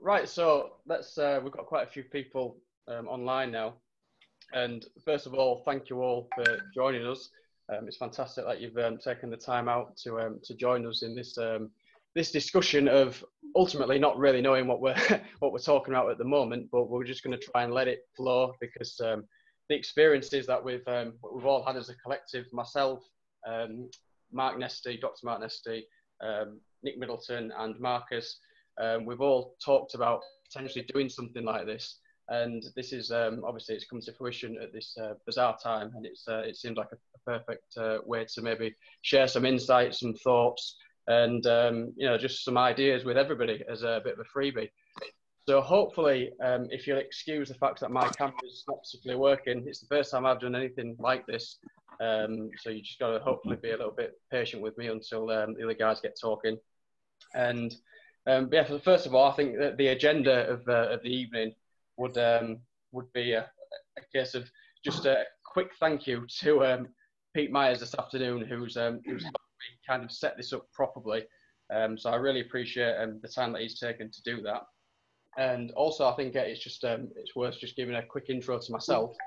Right, so let's. We've got quite a few people online now, and first of all, thank you all for joining us. It's fantastic that you've taken the time out to join us in this this discussion of ultimately not really knowing what we're what we're talking about at the moment, but we're just going to try and let it flow because the experiences that we've all had as a collective, myself, Mark Nesti, Dr. Mark Nesti, Nick Middleton, and Marcus. We've all talked about potentially doing something like this, and this is obviously it's come to fruition at this bizarre time, and it seems like a perfect way to maybe share some insights, some thoughts, and you know, just some ideas with everybody as a bit of a freebie. So hopefully, if you'll excuse the fact that my camera's not particularly working, it's the first time I've done anything like this, so you just got to hopefully be a little bit patient with me until the other guys get talking. And yeah, first of all, I think that the agenda of the evening would be a case of just a quick thank you to Pete Myers this afternoon, who's kind of set this up properly. So I really appreciate the time that he's taken to do that. And also, I think it's just it's worth just giving a quick intro to myself.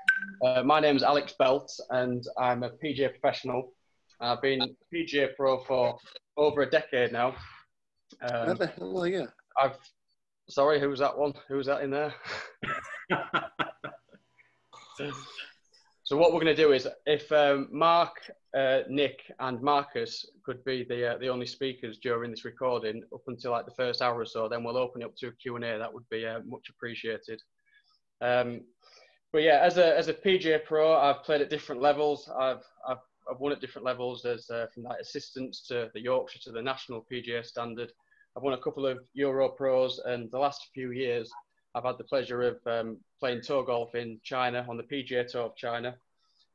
My name is Alex Belt, and I'm a PGA professional. I've been PGA Pro for over a decade now. How the hell are you? Sorry, who was that one? Who was that in there? So what we're going to do is, if Mark, Nick, and Marcus could be the only speakers during this recording up until like the first hour or so, then we'll open it up to a Q&A. That would be much appreciated. But yeah, as a PGA Pro, I've played at different levels. I've won at different levels, as from like assistants to the Yorkshire to the national PGA standard. I've won a couple of EuroPros, and the last few years I've had the pleasure of playing tour golf in China on the PGA Tour of China,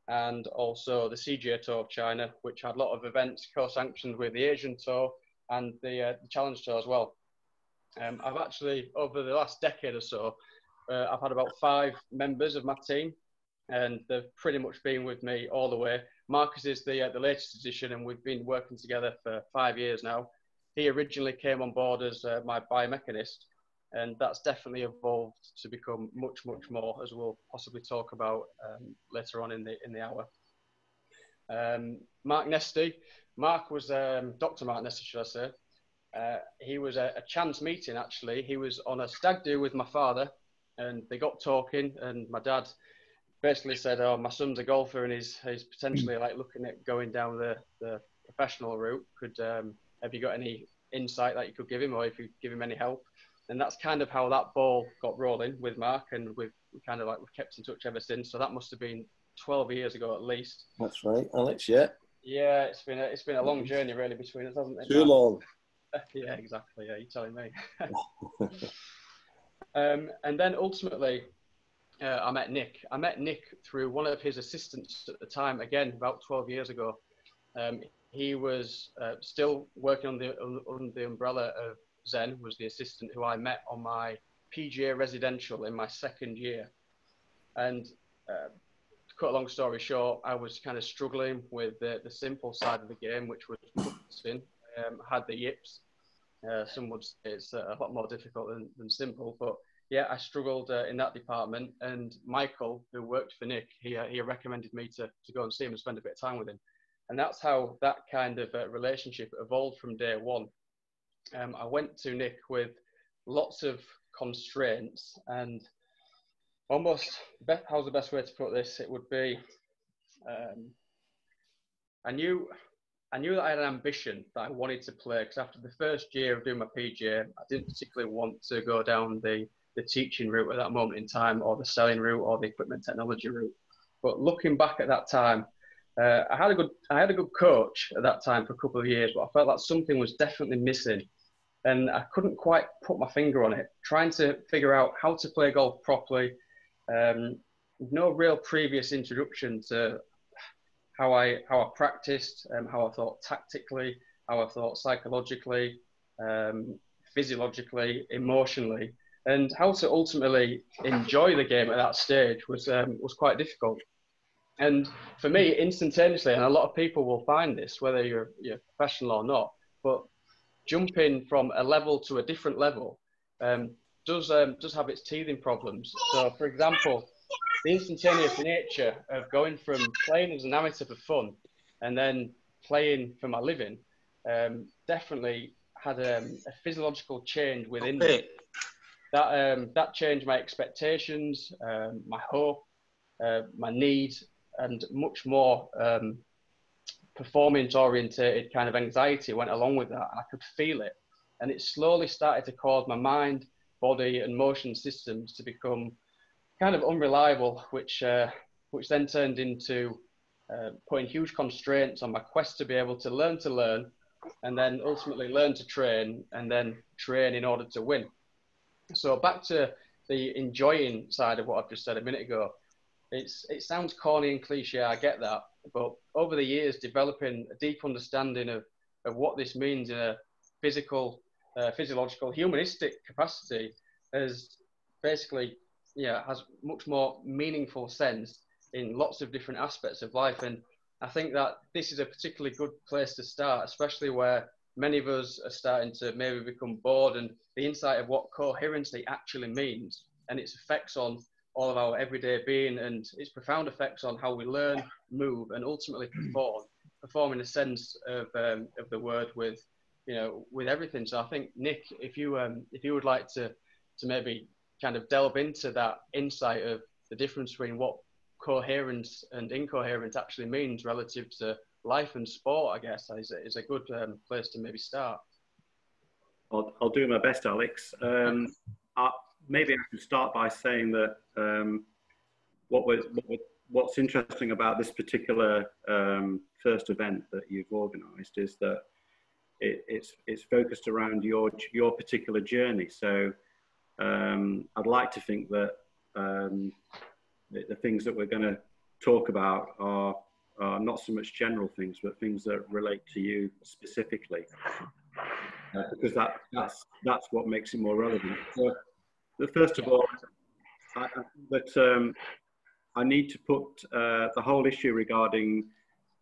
and also the CGA Tour of China, which had a lot of events co-sanctioned with the Asian Tour and the Challenge Tour as well. I've actually, over the last decade or so, I've had about 5 members of my team, and they've pretty much been with me all the way. Marcus is the latest addition, and we've been working together for 5 years now. He originally came on board as my biomechanist, and that's definitely evolved to become much more, as we'll possibly talk about later on in the hour. Mark Nesti. Mark was Dr. Mark Nesti, should I say. He was a chance meeting, actually. He was on a stag do with my father, and they got talking, and my dad basically said, "Oh, my son's a golfer, and he's potentially like looking at going down the professional route. Have you got any insight that you could give him, or if you give him any help?" And that's kind of how that ball got rolling with Mark, and we've kept in touch ever since. So that must have been 12 years ago at least. That's right, Alex. Yeah. Yeah, it's been a long journey really between us, hasn't it? Too long. Yeah, exactly. Yeah, you're telling me. And then ultimately, I met Nick. I met Nick through one of his assistants at the time. Again, about 12 years ago. He was still working under the umbrella of Zen, was the assistant who I met on my PGA residential in my second year. And to cut a long story short, I was kind of struggling with the simple side of the game, which was putting. Had the yips. Some would say it's a lot more difficult than simple, but yeah, I struggled in that department. And Michael, who worked for Nick, he recommended me to go and see him and spend a bit of time with him. And that's how that kind of relationship evolved from day one. I went to Nick with lots of constraints, and almost, how's the best way to put this? It would be, I knew that I had an ambition that I wanted to play, because after the first year of doing my PGA, I didn't particularly want to go down the teaching route at that moment in time, or the selling route, or the equipment technology route. But looking back at that time, I had a good coach at that time for a couple of years, but I felt like something was definitely missing, and I couldn't quite put my finger on it. Trying to figure out how to play golf properly, no real previous introduction to how I practiced, how I thought tactically, how I thought psychologically, physiologically, emotionally, and how to ultimately enjoy the game at that stage was quite difficult. And for me, instantaneously, and a lot of people will find this, whether you're professional or not, but jumping from a level to a different level, does have its teething problems. So, for example, the instantaneous nature of going from playing as an amateur for fun and then playing for my living definitely had a physiological change within me. That changed my expectations, my hope, my needs, and much more performance orientated kind of anxiety went along with that. I could feel it, and it slowly started to cause my mind, body, and motion systems to become kind of unreliable, which then turned into putting huge constraints on my quest to be able to learn, and then ultimately learn to train, and then train in order to win. So back to the enjoying side of what I've just said a minute ago. It sounds corny and cliche, I get that, but over the years, developing a deep understanding of what this means in a physiological, humanistic capacity has basically, has much more meaningful sense in lots of different aspects of life. And I think that this is a particularly good place to start, especially where many of us are starting to maybe become bored, and the insight of what coherency actually means and its effects on all of our everyday being, and its profound effects on how we learn, move, and ultimately perform in a sense of the word with everything. So I think, Nick, if you would like to maybe kind of delve into that insight of the difference between what coherence and incoherence actually means relative to life and sport, I guess is a good place to maybe start. I'll do my best, Alex. Maybe I can start by saying that what's interesting about this particular first event that you've organised is that it's focused around your particular journey. So I'd like to think that the things that we're going to talk about are not so much general things, but things that relate to you specifically, because that's what makes it more relevant. So, first of all, I need to put the whole issue regarding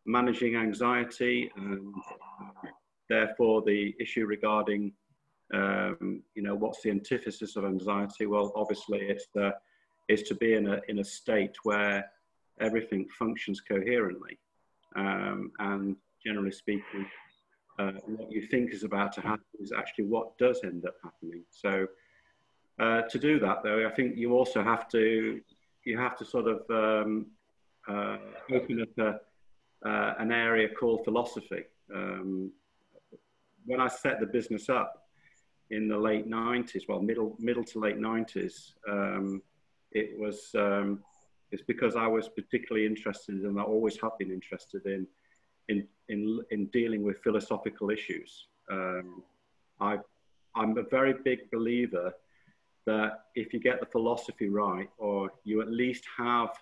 managing anxiety, and therefore the issue regarding what's the antithesis of anxiety. Well, obviously it's to be in a state where everything functions coherently, and generally speaking, what you think is about to happen is actually what does end up happening. So to do that, though, I think you also have to sort of open up an area called philosophy. When I set the business up in the late 90s, well, middle to late 90s, it's because I was particularly interested, and I always have been interested in dealing with philosophical issues. I'm a very big believer that if you get the philosophy right, or you at least have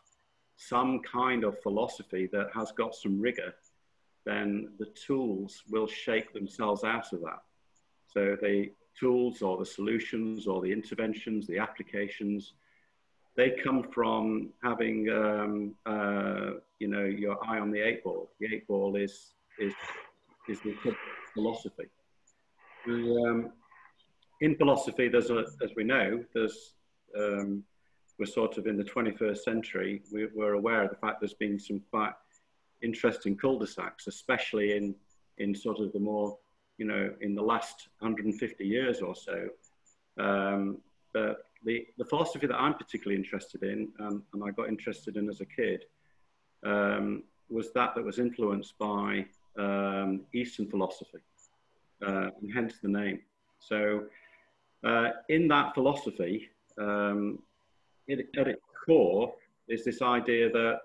some kind of philosophy that has got some rigor, then the tools will shake themselves out of that. So the tools or the solutions or the interventions, the applications, they come from having your eye on the 8 ball. The 8 ball is the philosophy. In philosophy, as we know, we're sort of in the 21st century. We're aware of the fact there's been some quite interesting cul-de-sacs, especially in sort of the more, in the last 150 years or so. But the philosophy that I'm particularly interested in, and I got interested in as a kid, was that was influenced by Eastern philosophy, and hence the name. So in that philosophy, at its core is this idea that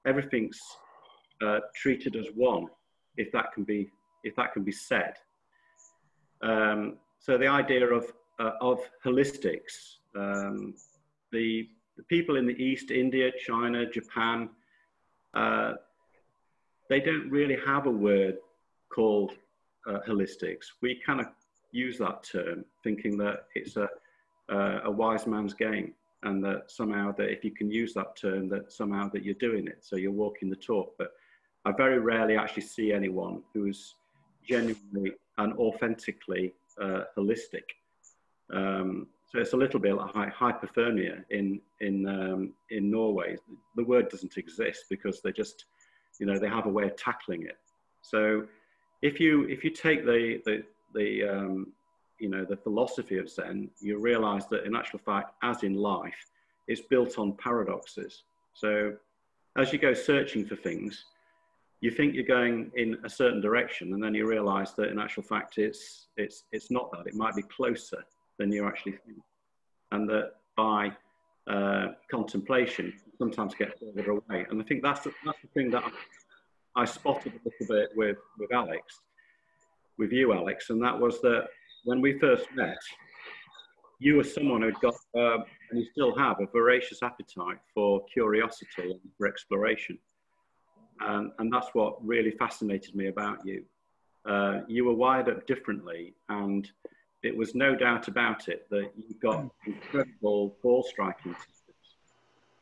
everything's treated as one, if that can be said. So the idea of holistics, the people in the East, India, China, Japan, they don't really have a word called holistics. We kind of use that term thinking that it's a wise man's game, and that somehow that if you can use that term, that somehow that you're doing it, so you're walking the talk. But I very rarely actually see anyone who's genuinely and authentically holistic. So it's a little bit like hypothermia in Norway. The word doesn't exist because they just, you know, they have a way of tackling it. So if you take the you know, the philosophy of Zen, you realize that in actual fact, as in life, it's built on paradoxes. So as you go searching for things, you think you're going in a certain direction, and then you realize that in actual fact, it's not that. It might be closer than you actually think. And that by contemplation, you sometimes get further away. And I think that's the thing that I spotted a little bit with Alex, with you, Alex, and that was that when we first met, you were someone who'd got, and you still have, a voracious appetite for curiosity and for exploration. And that's what really fascinated me about you. You were wired up differently, and it was no doubt about it that you've got incredible ball striking systems.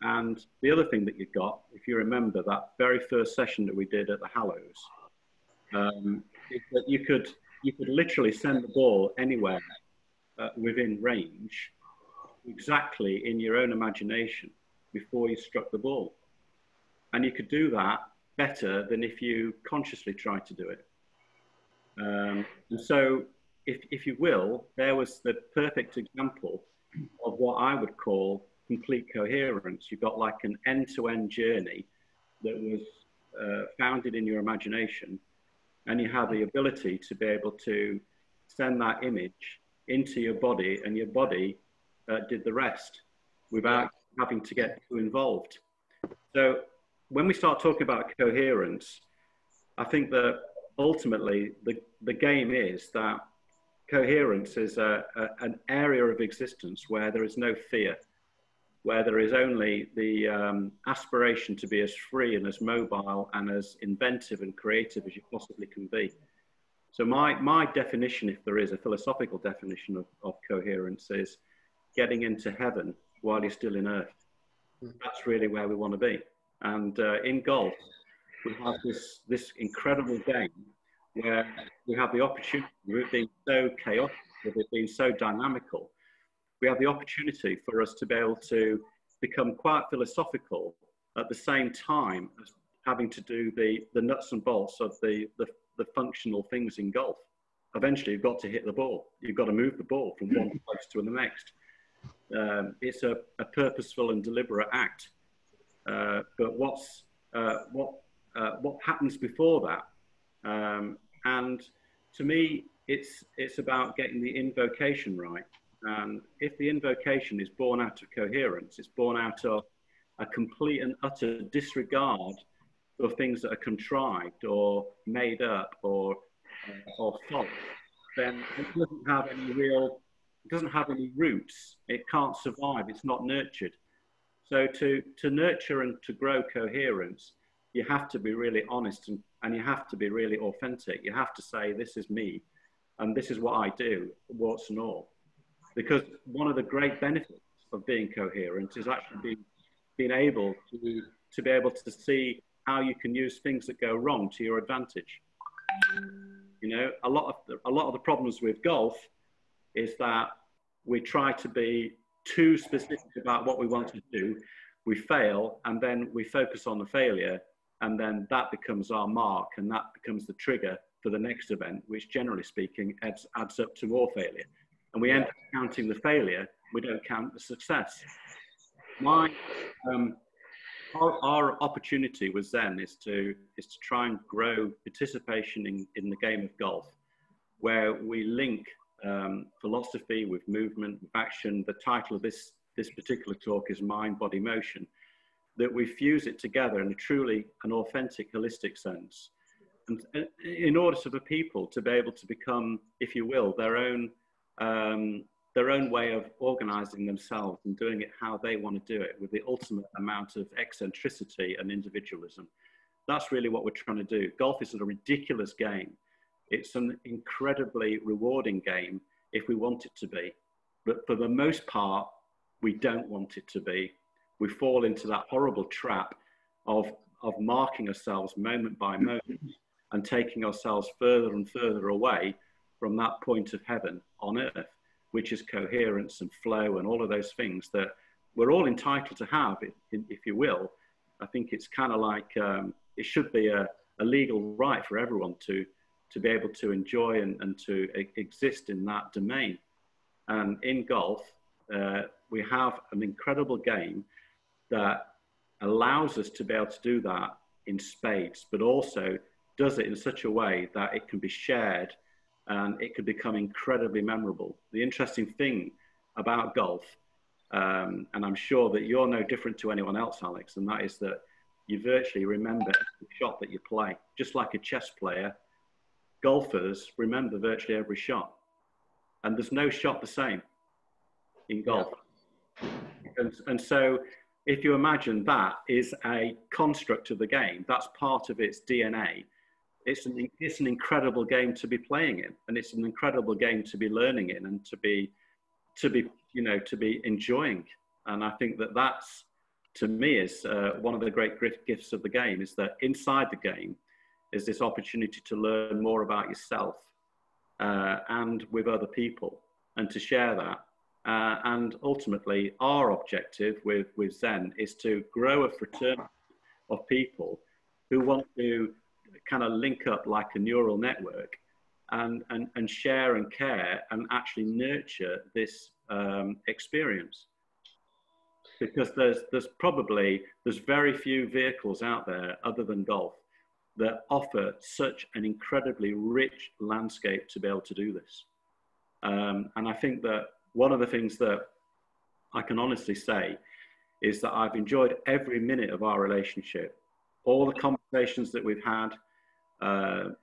And the other thing that you got, if you remember that very first session that we did at the Hallows, is that you could literally send the ball anywhere within range, exactly in your own imagination before you struck the ball. And you could do that better than if you consciously tried to do it. And so, if you will, there was the perfect example of what I would call complete coherence. You've got like an end-to-end journey that was founded in your imagination, and you have the ability to be able to send that image into your body, and your body did the rest without having to get too involved. So when we start talking about coherence, I think that ultimately the game is that coherence is an area of existence where there is no fear, where there is only the aspiration to be as free and as mobile and as inventive and creative as you possibly can be. So my definition, if there is a philosophical definition of coherence, is getting into heaven while you're still in earth. That's really where we want to be. And in golf, we have this incredible game where we have the opportunity, with it being so chaotic, with it being so dynamical, we have the opportunity for us to be able to become quite philosophical at the same time as having to do the nuts and bolts of the functional things in golf. Eventually, you've got to hit the ball. You've got to move the ball from one place to the next. It's a purposeful and deliberate act. But what happens before that? And to me, it's about getting the invocation right. And if the invocation is born out of coherence, it's born out of a complete and utter disregard of things that are contrived or made up or false, then it doesn't have any roots. It can't survive. It's not nurtured. So to nurture and to grow coherence, you have to be really honest and you have to be really authentic. You have to say, this is me and this is what I do, warts and all. Because one of the great benefits of being coherent is actually being able to be able to see how you can use things that go wrong to your advantage. You know, a lot of the problems with golf is that we try to be too specific about what we want to do. We fail, and then we focus on the failure, and then that becomes our mark, and that becomes the trigger for the next event, which generally speaking adds up to more failure. And we end up counting the failure, we don't count the success. Our opportunity with Zen is to try and grow participation in the game of golf, where we link philosophy with movement, with action. The title of this particular talk is Mind, Body, Motion, that we fuse it together in a truly an authentic, holistic sense. And in order for people to be able to become, if you will, their own way of organizing themselves and doing it how they want to do it with the ultimate amount of eccentricity and individualism. That's really what we're trying to do. Golf is a ridiculous game. It's an incredibly rewarding game if we want it to be. But for the most part, we don't want it to be. We fall into that horrible trap of marking ourselves moment by moment and taking ourselves further and further away from that point of heaven on earth. which is coherence and flow and all of those things that we're all entitled to have, if you will. I think it's kind of like it should be a legal right for everyone to be able to enjoy and to exist in that domain. And in golf, we have an incredible game that allows us to be able to do that in spades, but also does it in such a way that it can be shared and it could become incredibly memorable. The interesting thing about golf, and I'm sure that you're no different to anyone else, Alex, and that is that you virtually remember every shot that you play. Just like a chess player, golfers remember virtually every shot. And there's no shot the same in golf. Yeah. And so if you imagine that is a construct of the game, that's part of its DNA. It's an incredible game to be playing in, and it's an incredible game to be learning in and to be enjoying. And I think that that's, to me, is one of the great gifts of the game, is that inside the game is this opportunity to learn more about yourself and with other people, and to share that. And ultimately, our objective with Zen is to grow a fraternity of people who want to kind of link up like a neural network and share and care and actually nurture this experience. Because there's very few vehicles out there other than golf that offer such an incredibly rich landscape to be able to do this. And I think that one of the things that I can honestly say is that I've enjoyed every minute of our relationship, all the conversations that we've had,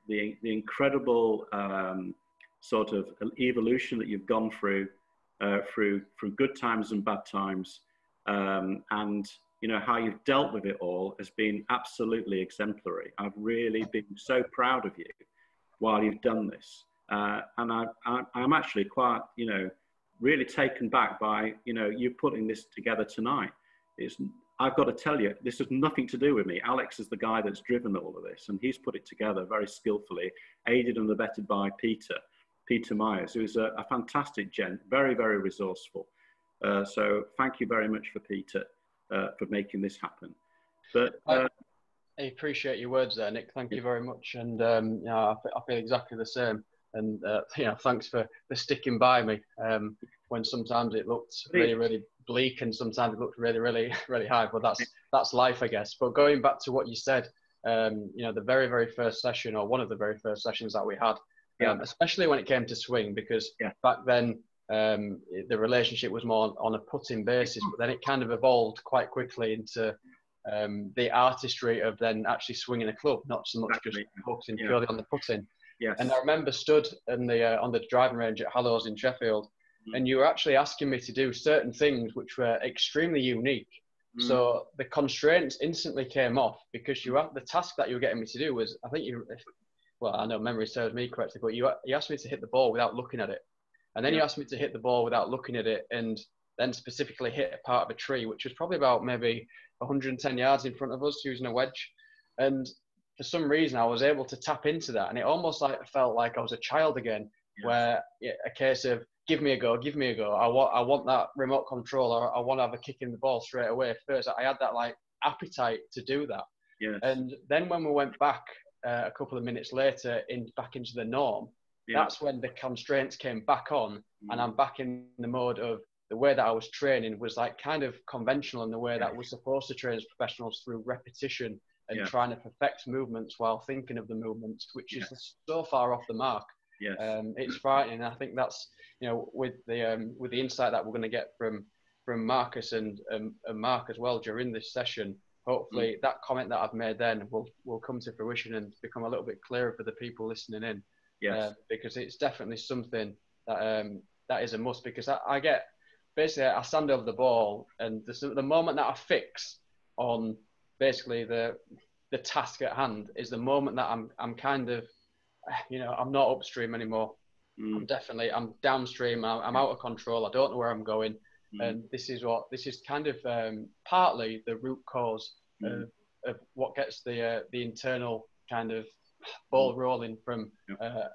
the incredible sort of evolution that you've gone through good times and bad times, and you know how you've dealt with it all has been absolutely exemplary. I've really been so proud of you while you've done this, and I'm actually quite, you know, really taken back by, you know, you putting this together tonight. I've got to tell you, this has nothing to do with me. Alex is the guy that's driven all of this, and he's put it together very skillfully, aided and abetted by Peter Myers, who's a fantastic gent, very, very resourceful. So thank you very much for Peter for making this happen. But I appreciate your words there, Nick. Thank you very much. And you know, I feel exactly the same. And you know, thanks for sticking by me when sometimes it looked really, really bleak, and sometimes it looked really, really, really hard. But that's life, I guess. But going back to what you said, you know, the very, very first session, or one of the very first sessions that we had, especially when it came to swing, because back then the relationship was more on a putting basis, but then it kind of evolved quite quickly into the artistry of then actually swinging a club, not so much just focusing purely on the putting. Yes. And I remember stood in on the driving range at Hallows in Sheffield, and you were actually asking me to do certain things which were extremely unique. So the constraints instantly came off, because the task that you were getting me to do was, I think well, I know memory serves me correctly, but you asked me to hit the ball without looking at it. And then you asked me to hit the ball without looking at it, and then specifically hit a part of a tree, which was probably about maybe 110 yards in front of us, using a wedge. And for some reason, I was able to tap into that. And it almost felt like I was a child again, where a case of, give me a go, give me a go. I want that remote control, or I want to have a kick in the ball straight away first. I had that like appetite to do that. Yes. And then when we went back a couple of minutes later back into the norm, that's when the constraints came back on, and I'm back in the mode of the way that I was training was like kind of conventional in the way that we're supposed to train as professionals, through repetition and trying to perfect movements while thinking of the movements, which is so far off the mark. Yes. It's frightening. I think that's, you know, with the insight that we're going to get from Marcus and Mark as well during this session, hopefully that comment that I've made then will come to fruition and become a little bit clearer for the people listening in. Yes. Because it's definitely something that is a must, because I get, basically I stand over the ball, and the moment that I fix on basically the task at hand is the moment that I'm kind of, you know, I'm not upstream anymore. I'm downstream. I'm out of control. I don't know where I'm going. And this is kind of partly the root cause of what gets the internal kind of ball rolling from a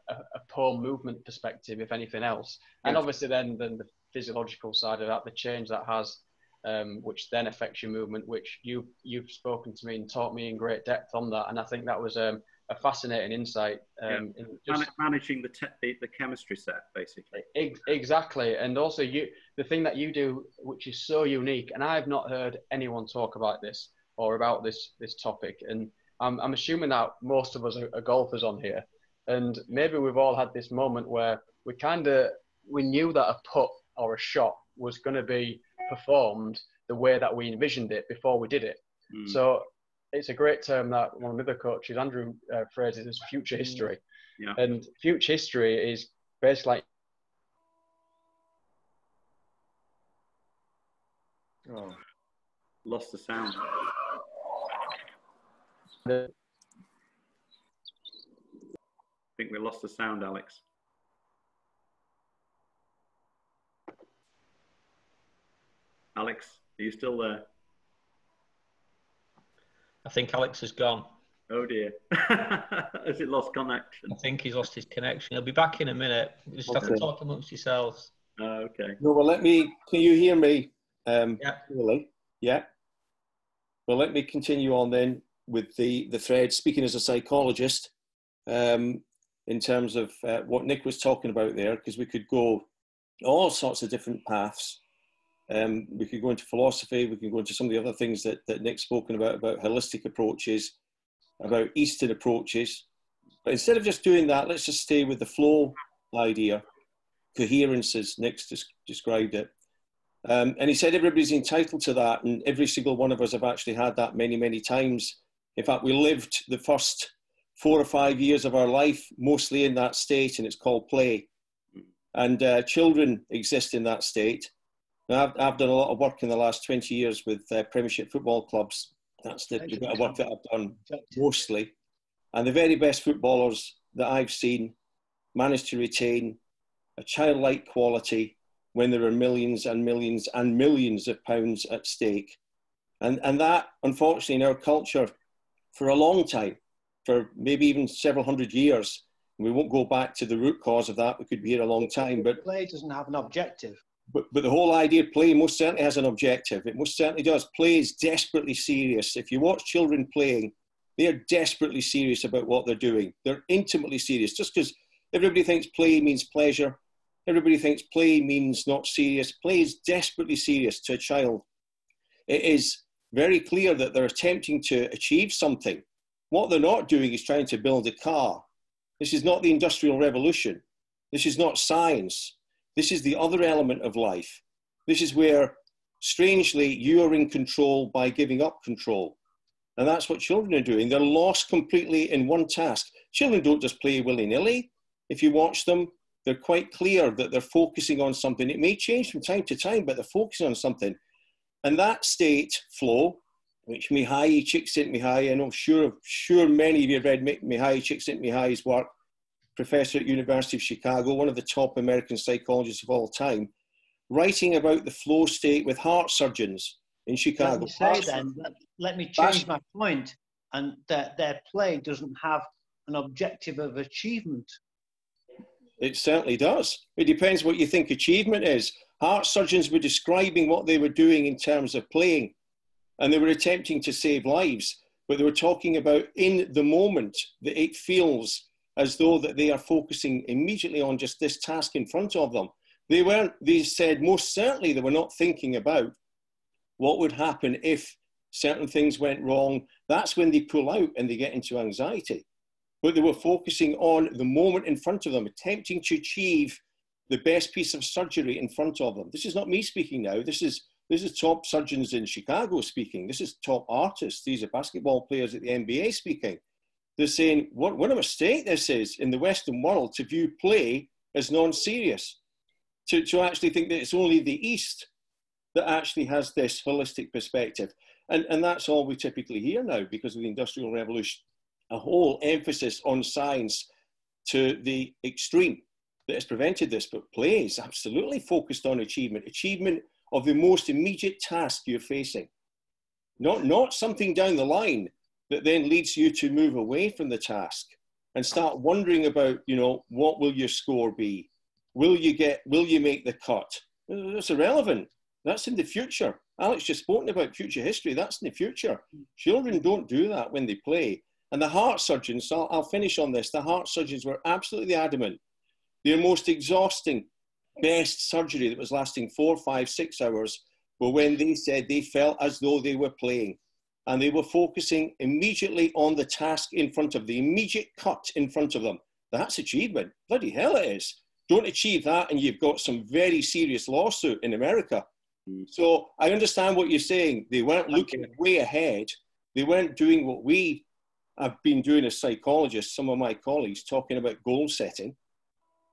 poor movement perspective, if anything else. And obviously then the physiological side of that, the change that has, which then affects your movement, which you've spoken to me and taught me in great depth on that. And I think that was a fascinating insight. In just managing the chemistry set, basically. Exactly. And also the thing that you do, which is so unique, and I've not heard anyone talk about this or about this topic. And I'm assuming that most of us are golfers on here. And maybe we've all had this moment where we knew that a putt or a shot was going to be performed the way that we envisioned it before we did it. So it's a great term that one of the other coaches, Andrew, phrases as future history. Yeah. And future history is basically like... Oh, lost the sound. I think we lost the sound, Alex. Alex, are you still there? I think Alex has gone. Oh dear. Has it lost connection? I think he's lost his connection. He'll be back in a minute. You just have to talk amongst yourselves. Okay. No, well, can you hear me? Yeah. Really? Yeah. Well, let me continue on then with the thread, speaking as a psychologist, in terms of what Nick was talking about there, because we could go all sorts of different paths. We could go into philosophy, we can go into some of the other things that Nick's spoken about holistic approaches, about Eastern approaches. But instead of just doing that, let's just stay with the flow idea, coherence as Nick's described it. And he said everybody's entitled to that, and every single one of us have actually had that many, many times. In fact, we lived the first 4 or 5 years of our life mostly in that state, and it's called play. And children exist in that state. Now, I've done a lot of work in the last 20 years with Premiership football clubs. That's the bit of work that I've done mostly. And the very best footballers that I've seen managed to retain a childlike quality when there are millions and millions and millions of pounds at stake. And that, unfortunately, in our culture, for a long time, for maybe even several hundred years, we won't go back to the root cause of that. We could be here a long time. But play doesn't have an objective. But the whole idea of play most certainly has an objective. It most certainly does. Play is desperately serious. If you watch children playing, they are desperately serious about what they're doing. They're intimately serious. Just because everybody thinks play means pleasure, everybody thinks play means not serious. Play is desperately serious to a child. It is very clear that they're attempting to achieve something. What they're not doing is trying to build a car. This is not the Industrial Revolution. This is not science. This is the other element of life. This is where, strangely, you are in control by giving up control. And that's what children are doing. They're lost completely in one task. Children don't just play willy-nilly. If you watch them, they're quite clear that they're focusing on something. It may change from time to time, but they're focusing on something. And that state, flow, which Mihaly Csikszentmihalyi, I know sure many of you have read Mihaly Csikszentmihalyi's work, professor at University of Chicago, one of the top American psychologists of all time, writing about the flow state with heart surgeons in Chicago. Let me change my point, and that their play doesn't have an objective of achievement. It certainly does. It depends what you think achievement is. Heart surgeons were describing what they were doing in terms of playing, and they were attempting to save lives, but they were talking about in the moment that it feels as though that they are focusing immediately on just this task in front of them. They said most certainly they were not thinking about what would happen if certain things went wrong. That's when they pull out and they get into anxiety. But they were focusing on the moment in front of them, attempting to achieve the best piece of surgery in front of them. This is not me speaking now. This is top surgeons in Chicago speaking. This is top artists. These are basketball players at the NBA speaking. They're saying, what a mistake this is in the Western world to view play as non-serious, to actually think that it's only the East that actually has this holistic perspective. And that's all we typically hear now because of the Industrial Revolution, a whole emphasis on science to the extreme that has prevented this. But play is absolutely focused on achievement of the most immediate task you're facing, not something down the line that then leads you to move away from the task. and start wondering about, you know, what will your score be? Will you make the cut? That's irrelevant. That's in the future. Alex just spoken about future history. That's in the future. Children don't do that when they play. And the heart surgeons, so I'll finish on this. The heart surgeons were absolutely adamant. Their most exhausting, best surgery that was lasting 4, 5, 6 hours were when they said they felt as though they were playing. And they were focusing immediately on the task in front of them, the immediate cut in front of them. That's achievement. Bloody hell it is. Don't achieve that and you've got some very serious lawsuit in America. So I understand what you're saying. They weren't looking way ahead. They weren't doing what we have been doing as psychologists, some of my colleagues, talking about goal setting,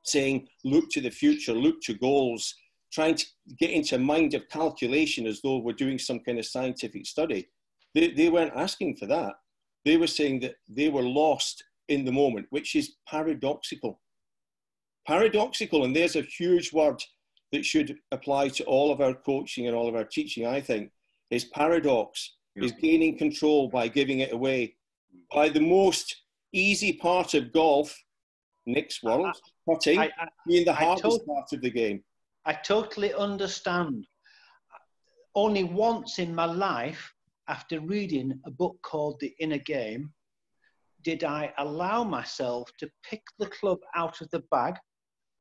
saying, look to the future, look to goals, trying to get into a mind of calculation as though we're doing some kind of scientific study. They weren't asking for that. They were saying that they were lost in the moment, which is paradoxical. Paradoxical, and there's a huge word that should apply to all of our coaching and all of our teaching, I think, is paradox, is gaining control by giving it away. By the most easy part of golf, Nick's world, putting, being the hardest part of the game. I totally understand. Only once in my life, after reading a book called The Inner Game, did I allow myself to pick the club out of the bag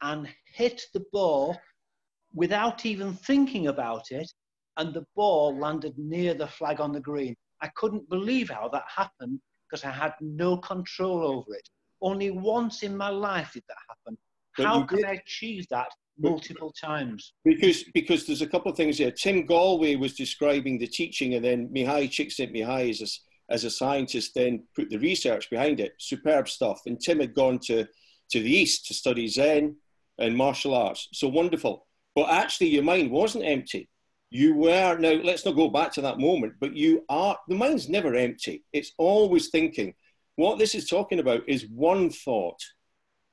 and hit the ball without even thinking about it, and the ball landed near the flag on the green. I couldn't believe how that happened because I had no control over it. Only once in my life did that happen. How can I achieve that multiple times? Because there's a couple of things here. Tim Galway was describing the teaching, and then Mihai Csikszentmihalyi as a scientist then put the research behind it. Superb stuff. And Tim had gone to the East to study Zen and martial arts. So wonderful. But actually your mind wasn't empty. You were, now let's not go back to that moment, but you are, the mind's never empty. It's always thinking. What this is talking about is one thought.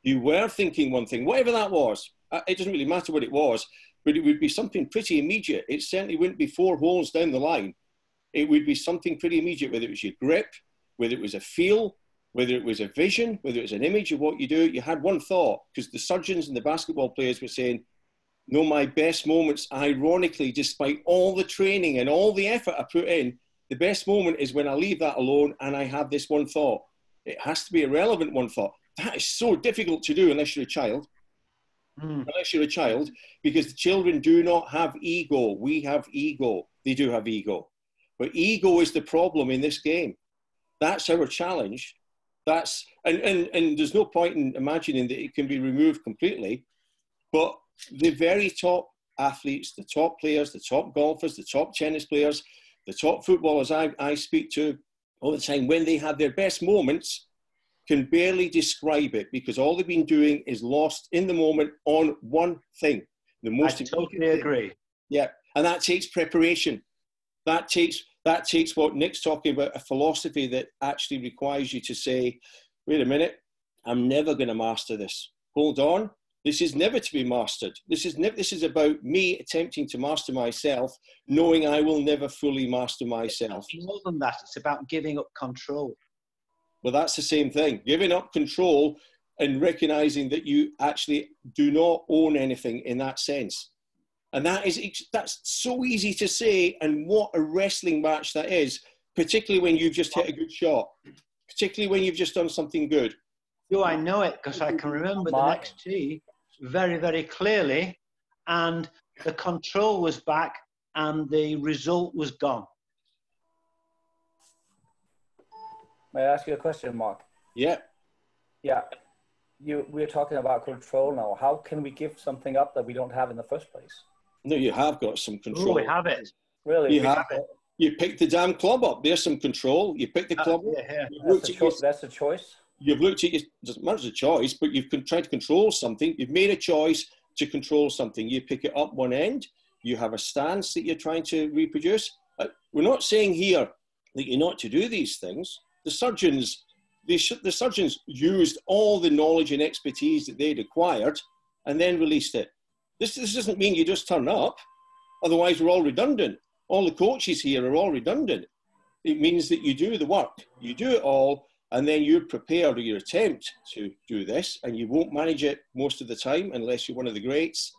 You were thinking one thing, whatever that was. It doesn't really matter what it was, but it would be something pretty immediate. It certainly wouldn't be 4 holes down the line. It would be something pretty immediate, whether it was your grip, whether it was a feel, whether it was a vision, whether it was an image of what you do. You had one thought, because the surgeons and the basketball players were saying, no, my best moments, ironically, despite all the training and all the effort I put in, the best moment is when I leave that alone and I have this one thought. It has to be a relevant one thought. That is so difficult to do unless you're a child. Unless you're a child, because the children do not have ego. We have ego. They do have ego. But ego is the problem in this game. That's our challenge. That's, and there's no point in imagining that it can be removed completely. But the very top athletes, the top players, the top golfers, the top tennis players, the top footballers I speak to all the time, when they have their best moments, can barely describe it because all they've been doing is lost in the moment on one thing. The most I totally agree. Yeah, and that takes preparation. That takes what Nick's talking about, a philosophy that actually requires you to say, wait a minute, I'm never going to master this. Hold on. This is never to be mastered. This is about me attempting to master myself, knowing I will never fully master myself. It's more than that. It's about giving up control. Well, that's the same thing. Giving up control and recognizing that you actually do not own anything in that sense. And that's so easy to say, and what a wrestling match that is, particularly when you've just hit a good shot, particularly when you've just done something good. Do I know it? Because I can remember the next tee very, very clearly, and the control was back and the result was gone. May I ask you a question, Mark? Yeah. Yeah. We're talking about control now. How can we give something up that we don't have in the first place? No, you have got some control. Oh, we have it. Really? You have it. You picked the damn club up. There's some control. You picked the club up. Yeah. That's a choice. You've looked at it doesn't matter a choice, but you've tried to control something. You've made a choice to control something. You pick it up one end. You have a stance that you're trying to reproduce. We're not saying here that you're not to do these things. The surgeons used all the knowledge and expertise that they'd acquired and then released it. This doesn't mean you just turn up. Otherwise, we're all redundant. All the coaches here are all redundant. It means that you do the work. You do it all. and then you're prepared, or you attempt to do this, and you won't manage it most of the time unless you're one of the greats,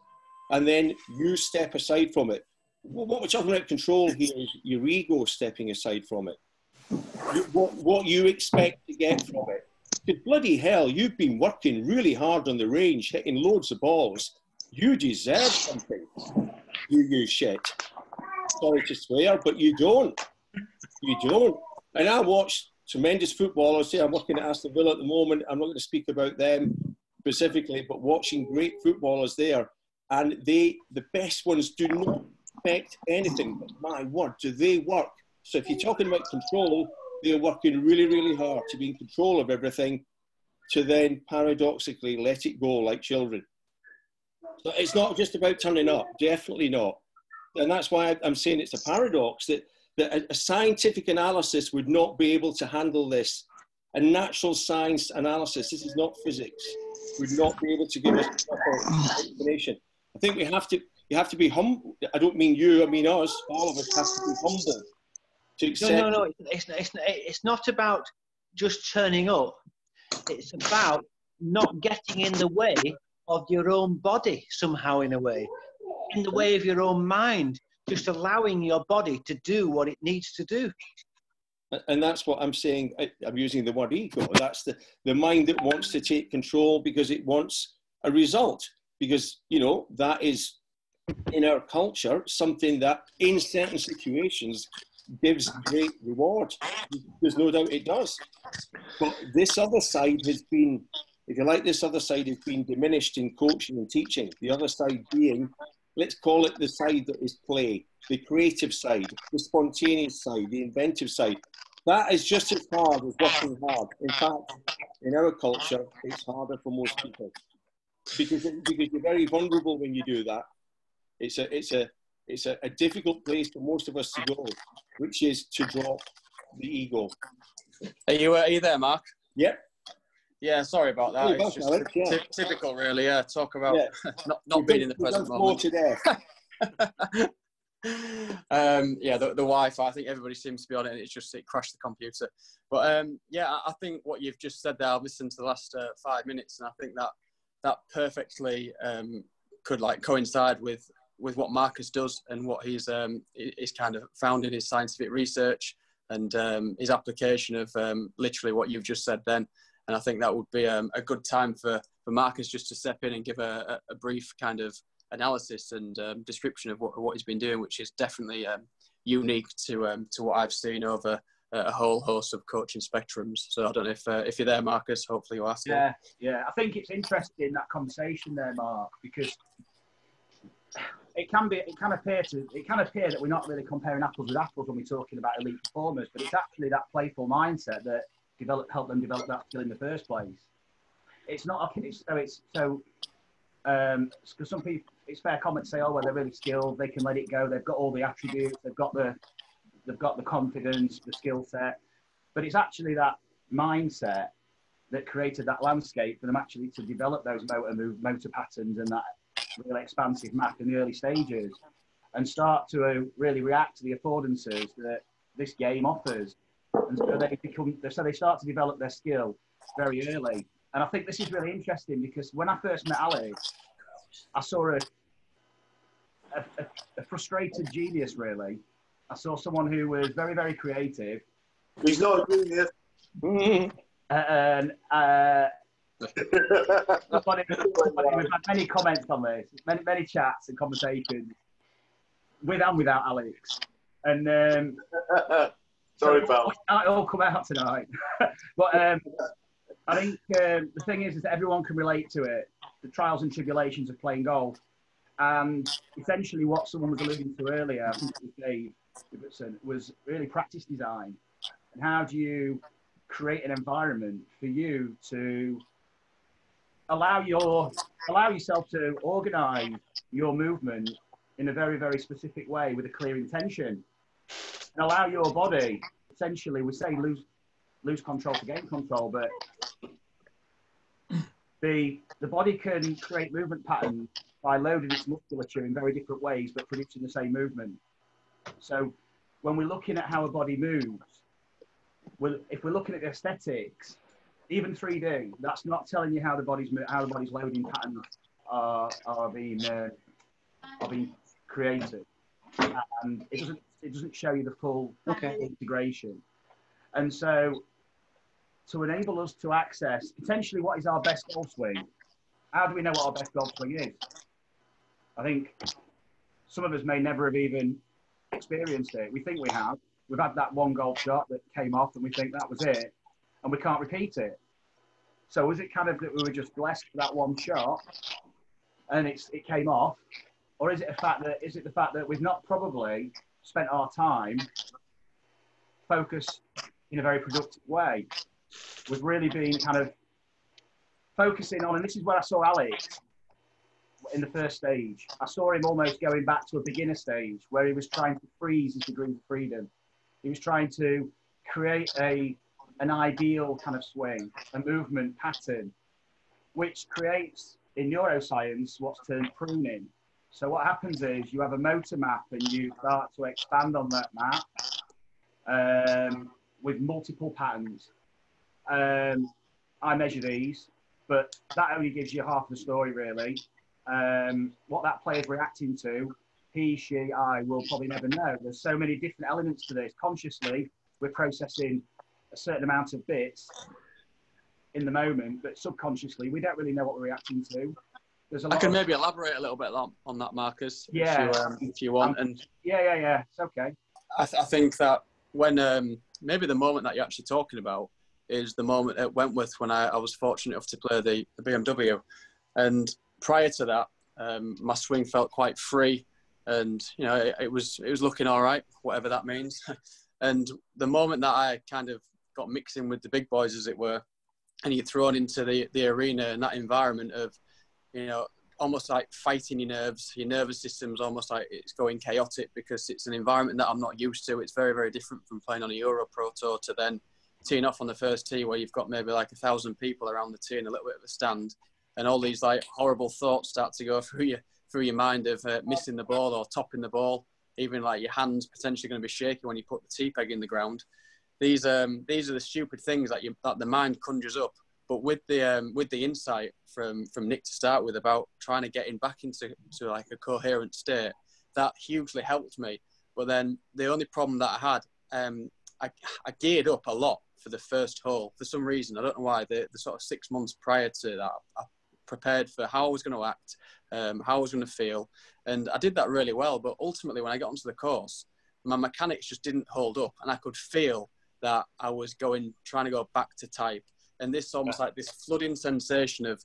and then you step aside from it. What we're talking about control here is your ego stepping aside from it. What you expect to get from it. Because bloody hell, you've been working really hard on the range, hitting loads of balls. You deserve something, you shit. Sorry to swear, but you don't. You don't. And I watch tremendous footballers. I'm working at Aston Villa at the moment. I'm not going to speak about them specifically, but watching great footballers there. And the best ones do not expect anything, but my word, do they work. So if you're talking about control, they're working really, really hard to be in control of everything, to then paradoxically let it go like children. So it's not just about turning up, definitely not. And that's why I'm saying it's a paradox that a scientific analysis would not be able to handle this. A natural science analysis, this is not physics, would not be able to give us proper explanation. I think you have to be humble. I don't mean you, I mean us. All of us have to be humble to accept. No. It's not about just turning up. It's about not getting in the way of your own body somehow, in a way, in the way of your own mind. Just allowing your body to do what it needs to do. And that's what I'm saying. I'm using the word ego. That's the mind that wants to take control because it wants a result. Because, you know, that is, in our culture, something that in certain situations gives great reward. There's no doubt it does. But this other side has been, if you like, this other side has been diminished in coaching and teaching. The other side being, let's call it the side that is play, the creative side, the spontaneous side, the inventive side. That is just as hard as working hard. In fact, in our culture, it's harder for most people. Because you're very vulnerable when you do that. It's a difficult place for most of us to go, which is to drop the ego. Are you there, Mark? Yep. Yeah, sorry about that. It's just Alex, yeah. typical, really. Yeah, talk about not being in the present moment. Yeah, the Wi-Fi. I think everybody seems to be on it, and it crashed the computer. But yeah, I think what you've just said there, I've listened to the last 5 minutes, and I think that perfectly could like coincide with what Marcus does and what he's kind of found in his scientific research and his application of literally what you've just said then. And I think that would be a good time for Marcus just to step in and give a brief kind of analysis and description of what he's been doing, which is definitely unique to what I've seen over a whole host of coaching spectrums. So I don't know if you're there, Marcus. Hopefully you'll ask. Yeah. I think it's interesting, that conversation there, Mark, because it can appear that we're not really comparing apples with apples when we're talking about elite performers, but it's actually that playful mindset that helped them develop that skill in the first place. It's not because some people, it's fair comment to say, oh well, they're really skilled, they can let it go, they've got all the attributes, they've got the confidence, the skill set, but it's actually that mindset that created that landscape for them actually to develop those motor patterns and that really expansive map in the early stages, and start to really react to the affordances that this game offers. And so they start to develop their skill very early. And I think this is really interesting because when I first met Alex, I saw a frustrated genius, really. I saw someone who was very, very creative. He's not a genius. And we've had many comments on this, many chats and conversations with and without Alex. And sorry, pal. It'll all come out tonight. But I think the thing is that everyone can relate to it, the trials and tribulations of playing golf. And essentially what someone was alluding to earlier, I think it was Dave Robertson, was really practice design. And how do you create an environment for you to allow yourself to organize your movement in a very, very specific way with a clear intention, and allow your body, essentially, we say lose control to gain control, but the body can create movement patterns by loading its musculature in very different ways, but producing the same movement. So when we're looking at how a body moves, if we're looking at the aesthetics, even 3D, that's not telling you how the body's loading patterns are being created, and it doesn't show you the full integration. And so, to enable us to access potentially what is our best golf swing, how do we know what our best golf swing is? I think some of us may never have even experienced it. We think we have. We've had that one golf shot that came off and we think that was it, and we can't repeat it. So is it kind of that we were just blessed for that one shot and it came off? Or is it the fact that we've not probably spent our time focused in a very productive way? We've really been kind of focusing on, and this is where I saw Alex in the first stage. I saw him almost going back to a beginner stage where he was trying to freeze his degree of freedom. He was trying to create an ideal kind of swing, a movement pattern, which creates in neuroscience what's termed pruning. So what happens is you have a motor map and you start to expand on that map with multiple patterns. I measure these, but that only gives you half the story really. What that player's reacting to, he, she, I will probably never know. There's so many different elements to this. Consciously, we're processing a certain amount of bits in the moment, but subconsciously, we don't really know what we're reacting to. There's a lot. I can maybe elaborate a little bit on that, Marcus, if you want. And yeah, it's okay. I think that when maybe the moment that you're actually talking about is the moment at Wentworth when I was fortunate enough to play the BMW, and prior to that, my swing felt quite free, and you know it was looking all right, whatever that means. And the moment that I kind of got mixing with the big boys, as it were, and you're thrown into the arena and that environment of, you know, almost like fighting your nerves, your nervous system's almost like it's going chaotic because it's an environment that I'm not used to. It's very, very different from playing on a EuroPro tour to then teeing off on the first tee where you've got maybe like 1,000 people around the tee and a little bit of a stand, and all these like horrible thoughts start to go through your mind of missing the ball or topping the ball. Even like your hands potentially going to be shaky when you put the tee peg in the ground. These are the stupid things that the mind conjures up. But with the insight from Nick to start with about trying to get back into like a coherent state, that hugely helped me. But then the only problem that I had, I geared up a lot for the first hole for some reason. I don't know why. The sort of 6 months prior to that, I prepared for how I was going to act, how I was going to feel, and I did that really well. But ultimately, when I got onto the course, my mechanics just didn't hold up, and I could feel that I was trying to go back to type. And this almost like this flooding sensation of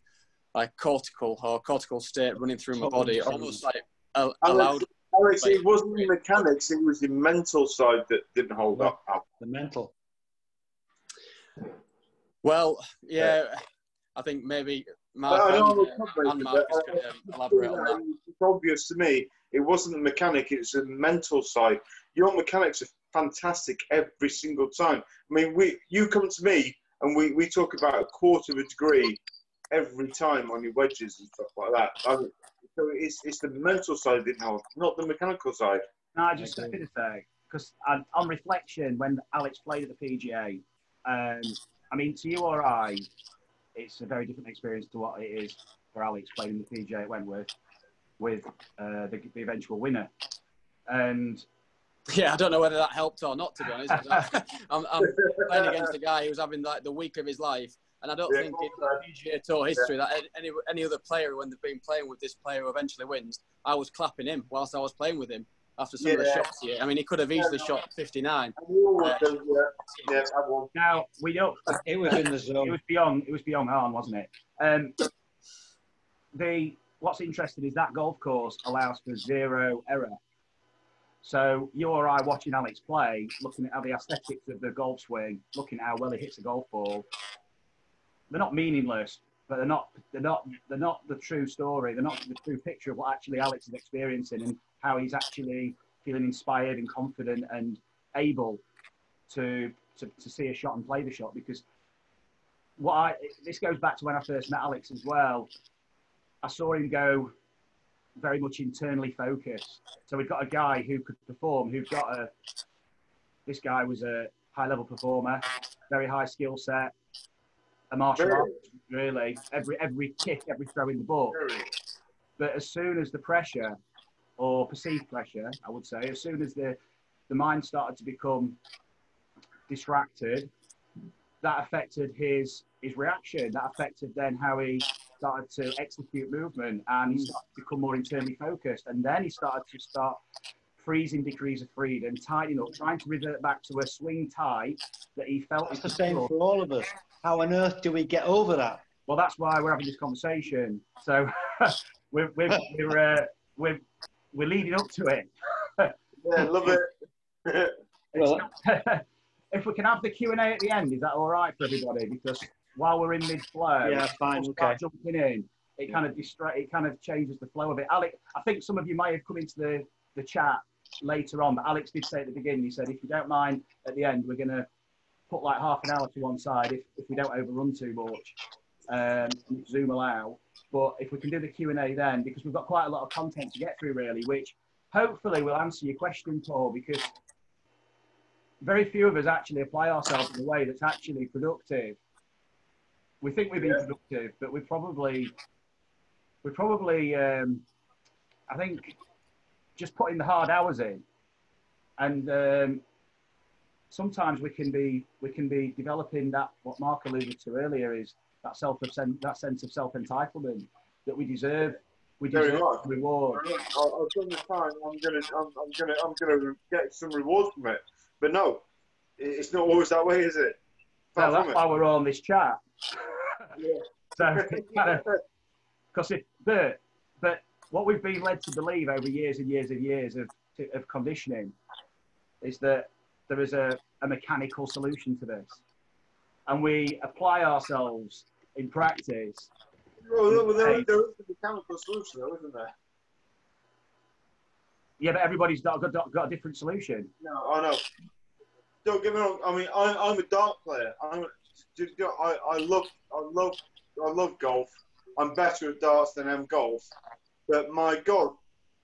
like cortical state running through my body, almost like allowed. Alex, it wasn't the mechanics; it was the mental side that didn't hold up. The mental. Well, yeah, I think maybe Mark and Marcus could elaborate on that. It's obvious to me. It wasn't the mechanic; it's the mental side. Your mechanics are fantastic every single time. I mean, you come to me. And we talk about a quarter of a degree every time on your wedges and stuff like that. So it's the mental side that didn't help, not the mechanical side. No, I just wanted to say, because on reflection, when Alex played at the PGA, I mean, to you or I, it's a very different experience to what it is for Alex playing the PGA at Wentworth with the eventual winner. And yeah, I don't know whether that helped or not, to be honest. I'm playing against a guy who was having like the week of his life, and I don't think in PGA Tour history that any other player, when they've been playing with this player who eventually wins, I was clapping him whilst I was playing with him after some of the shots here. I mean, he could have easily shot 59. Now we don't. It was in the zone. It was beyond harm, wasn't it? What's interesting is that golf course allows for 0 error. So you or I watching Alex play, looking at the aesthetics of the golf swing, looking at how well he hits a golf ball, they're not meaningless, but they're not the true story. They're not the true picture of what actually Alex is experiencing and how he's actually feeling inspired and confident and able to see a shot and play the shot. Because this goes back to when I first met Alex as well. I saw him go very much internally focused. So we've got a guy who could perform, this guy was a high-level performer, very high skill set, a martial artist, really. Every kick, every throw in the book. But as soon as the pressure, or perceived pressure, I would say, as soon as the mind started to become distracted, that affected his reaction. That affected then how he started to execute movement, and he started to become more internally focused. And then he started freezing degrees of freedom, tightening up, trying to revert back to a swing tight that he felt. It's the same for all of us. How on earth do we get over that? Well, that's why we're having this conversation. So we're leading up to it. Yeah, love it. If we can have the Q&A at the end, is that all right for everybody? Because while we're in mid-flow, yeah, fine, okay. Jumping in, it kind of changes the flow of it. Alex, I think some of you may have come into the chat later on, but Alex did say at the beginning, he said, if you don't mind, at the end, we're going to put like half an hour to one side if we don't overrun too much, Zoom allow. But if we can do the Q&A then, because we've got quite a lot of content to get through really, which hopefully will answer your question, Paul, because very few of us actually apply ourselves in a way that's actually productive. We think we've been productive, but we probably, I think, just putting the hard hours in, and sometimes we can be developing that, what Mark alluded to earlier, is that sense of self-entitlement that we deserve. We deserve reward. I've done the time. I'm gonna get some rewards from it. But no, it's not always that way, is it? No, that's why we're on this chat. Yeah. So it's kind of, because but what we've been led to believe over years and years and years of conditioning is that there is a mechanical solution to this, and we apply ourselves in practice. Well, there is a mechanical solution, though, isn't there? Yeah, but everybody's got a different solution. No, I know. Don't get me wrong. I mean, I'm a dart player. I love golf. I'm better at darts than I am golf. But my God,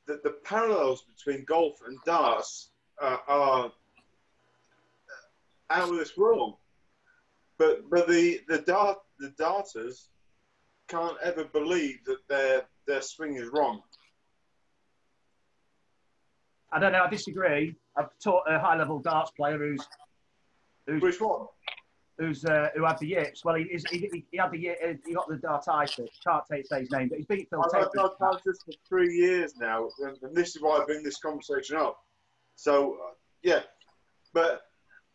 the parallels between golf and darts are out of this world. But the darters can't ever believe that their swing is wrong. I don't know. I disagree. I've taught a high-level darts player who's Which one? Who had the yips. Well, he had the he got the dartitis. Can't say his name, but he's beat Phil Taylor. I've had dartitis for 3 years now, and this is why I bring this conversation up. So yeah, but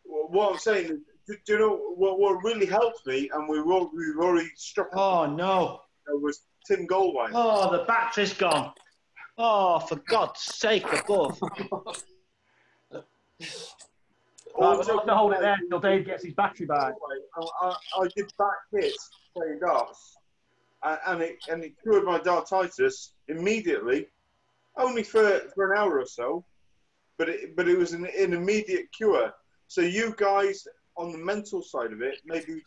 what I'm saying is, do you know what really helped me? And we've already struck. Oh no! It was Tim Goldwine. Oh, the battery's gone. Oh, for God's sake, above. We'll have to hold it there until Dave gets his battery back. I did back hits playing darts, and it cured my dartitis immediately, only for an hour or so, but it was an immediate cure. So you guys on the mental side of it, maybe.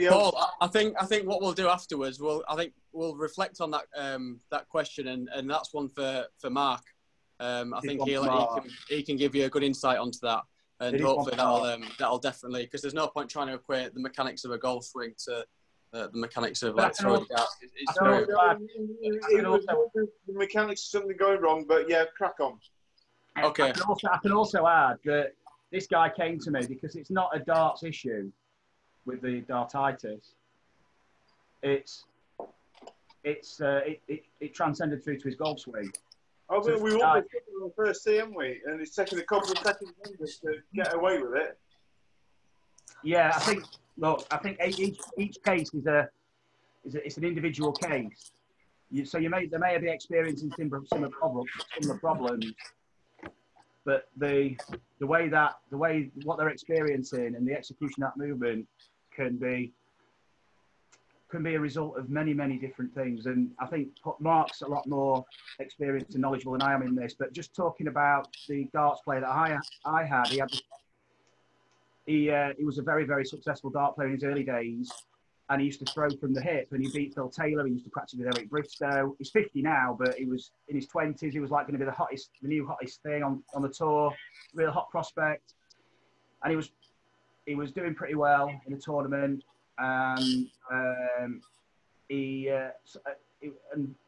Paul, I think what we'll do afterwards, we'll reflect on that question, and that's one for Mark. I think he can give you a good insight onto that. And hopefully that'll definitely, because there's no point trying to equate the mechanics of a golf swing to the mechanics of like throwing darts. The mechanics is something going wrong, but yeah, crack on. Okay. I can also add that this guy came to me because it's not a darts issue with the dartitis. It transcended through to his golf swing. Oh, so we all did it on the first tee, haven't we? And it's taken a couple of seconds to get away with it. Yeah, I think each case it's an individual case. So they may be experiencing similar problems, but what they're experiencing and the execution of that movement can be a result of many, many different things. And I think Mark's a lot more experienced and knowledgeable than I am in this, but just talking about the darts player that I had, he was a very, very successful dart player in his early days, and he used to throw from the hip, and he beat Phil Taylor. He used to practice with Eric Bristow. He's 50 now, but he was in his 20s. He was like going to be the new hottest thing on the tour, real hot prospect. And he was he was doing pretty well in a tournament, and and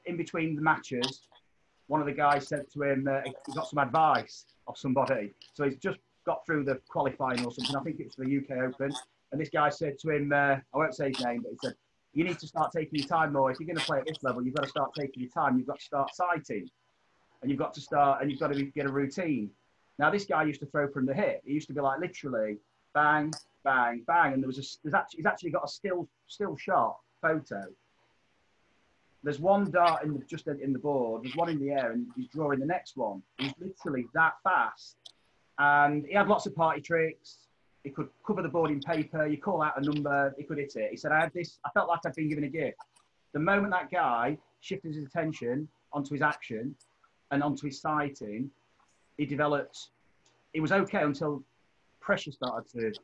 in between the matches, one of the guys said to him he got some advice off somebody. So he's just got through the qualifying or something. I think it's the UK Open. And this guy said to him, I won't say his name, but he said, you need to start taking your time more. If you're going to play at this level, you've got to start taking your time. You've got to start sighting. And you've got to get a routine. Now, this guy used to throw from the hip. He used to be like literally bang, bang, bang. And he's actually got a still shot photo. There's one dart just in the board, there's one in the air, and he's drawing the next one. He's literally that fast. And he had lots of party tricks. He could cover the board in paper. You call out a number, he could hit it. He said, I felt like I'd been given a gift. The moment that guy shifted his attention onto his action and onto his sighting, he was okay until pressure started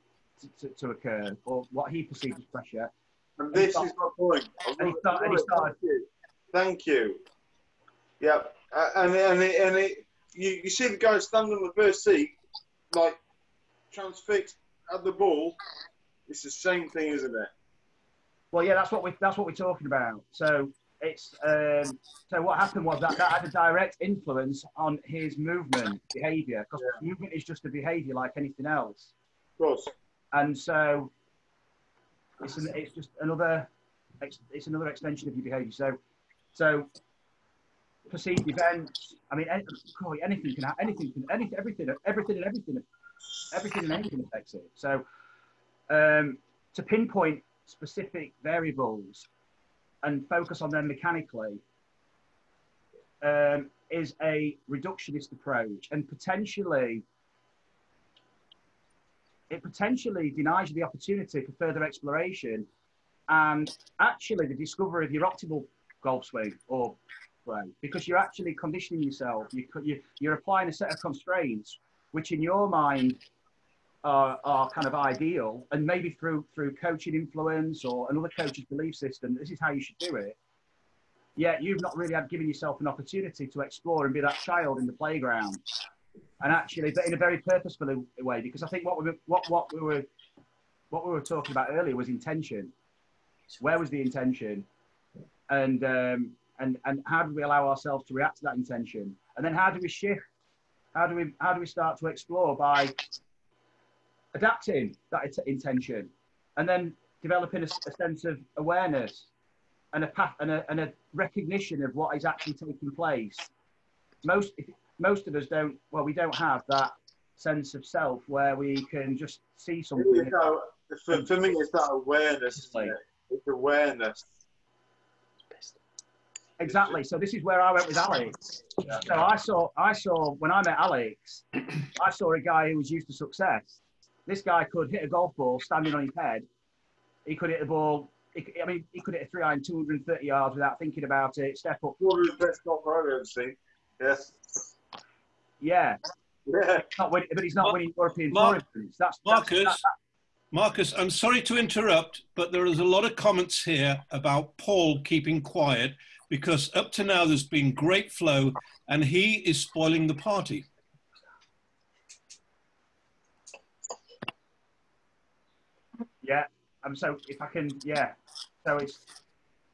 to occur, or what he perceived as pressure. And this is my point. And he started. Thank you. Yeah, you see the guy standing on the first seat, like transfixed at the ball. It's the same thing, isn't it? Well, yeah, that's what we're talking about. So it's so what happened was that had a direct influence on his movement behaviour, because movement is just a behaviour like anything else. Of course. And so it's just another extension of your behaviour. So perceived events. I mean, anything can happen. Everything and anything affects it. So to pinpoint specific variables and focus on them mechanically is a reductionist approach, and it potentially denies you the opportunity for further exploration and actually the discovery of your optimal golf swing or play, because you're actually conditioning yourself. You're applying a set of constraints which in your mind are kind of ideal, and maybe through coaching influence or another coach's belief system, this is how you should do it. Yet you've not really given yourself an opportunity to explore and be that child in the playground. And actually, but in a very purposeful way, because I think what we were talking about earlier was intention. Where was the intention, and how do we allow ourselves to react to that intention, and then how do we shift? How do we start to explore by adapting that intention, and then developing a sense of awareness and a recognition of what is actually taking place. Most of us don't. Well, we don't have that sense of self where we can just see something. For me, it's that awareness. Isn't it? It's awareness. Exactly. So this is where I went with Alex. So I saw when I met Alex, I saw a guy who was used to success. This guy could hit a golf ball standing on his head. He could hit the ball. He could hit a 3-iron 230 yards without thinking about it. Step up. One of the best golfer I've ever seen. Yes. Yeah. Yeah. But he's not winning European Tour. Marcus, I'm sorry to interrupt, but there is a lot of comments here about Paul keeping quiet, because up to now there's been great flow and he is spoiling the party. Yeah. So if I can, yeah. So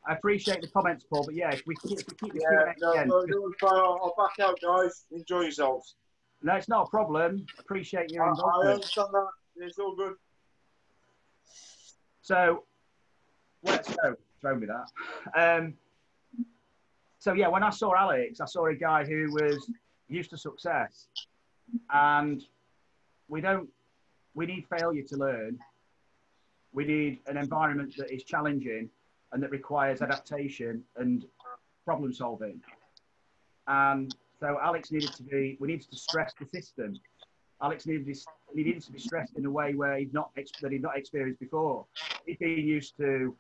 I appreciate the comments, Paul, but yeah, if we keep this again. I'll back out, guys. Enjoy yourselves. No, it's not a problem. Appreciate your involvement. I understand that. It's all good. So let's go. Throw me that. So yeah, when I saw Alex, I saw a guy who was used to success, and we need failure to learn. We need an environment that is challenging and that requires adaptation and problem solving. And so Alex we needed to stress the system. Alex needed to be stressed in a way where he'd not experienced before. He'd been used to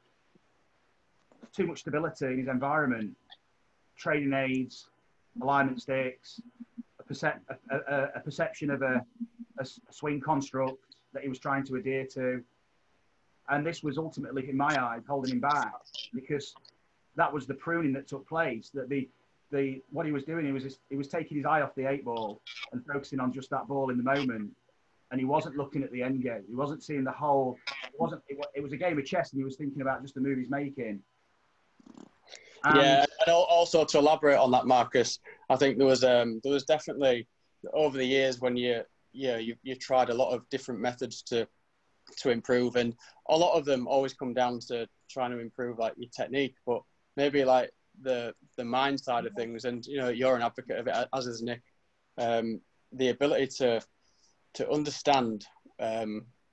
too much stability in his environment, training aids, alignment sticks, a perception of a swing construct that he was trying to adhere to. And this was ultimately, in my eyes, holding him back, because that was the pruning that took place. That what he was doing, he was taking his eye off the 8 ball and focusing on just that ball in the moment. and he wasn't looking at the end game. He wasn't seeing the whole. It was a game of chess, and he was thinking about just the move he's making. Yeah, and also to elaborate on that, Marcus, I think there was definitely over the years when you tried a lot of different methods to improve, and a lot of them always come down to trying to improve like your technique, but maybe like the mind side of things. And you know, you're an advocate of it, as is Nick. The ability to understand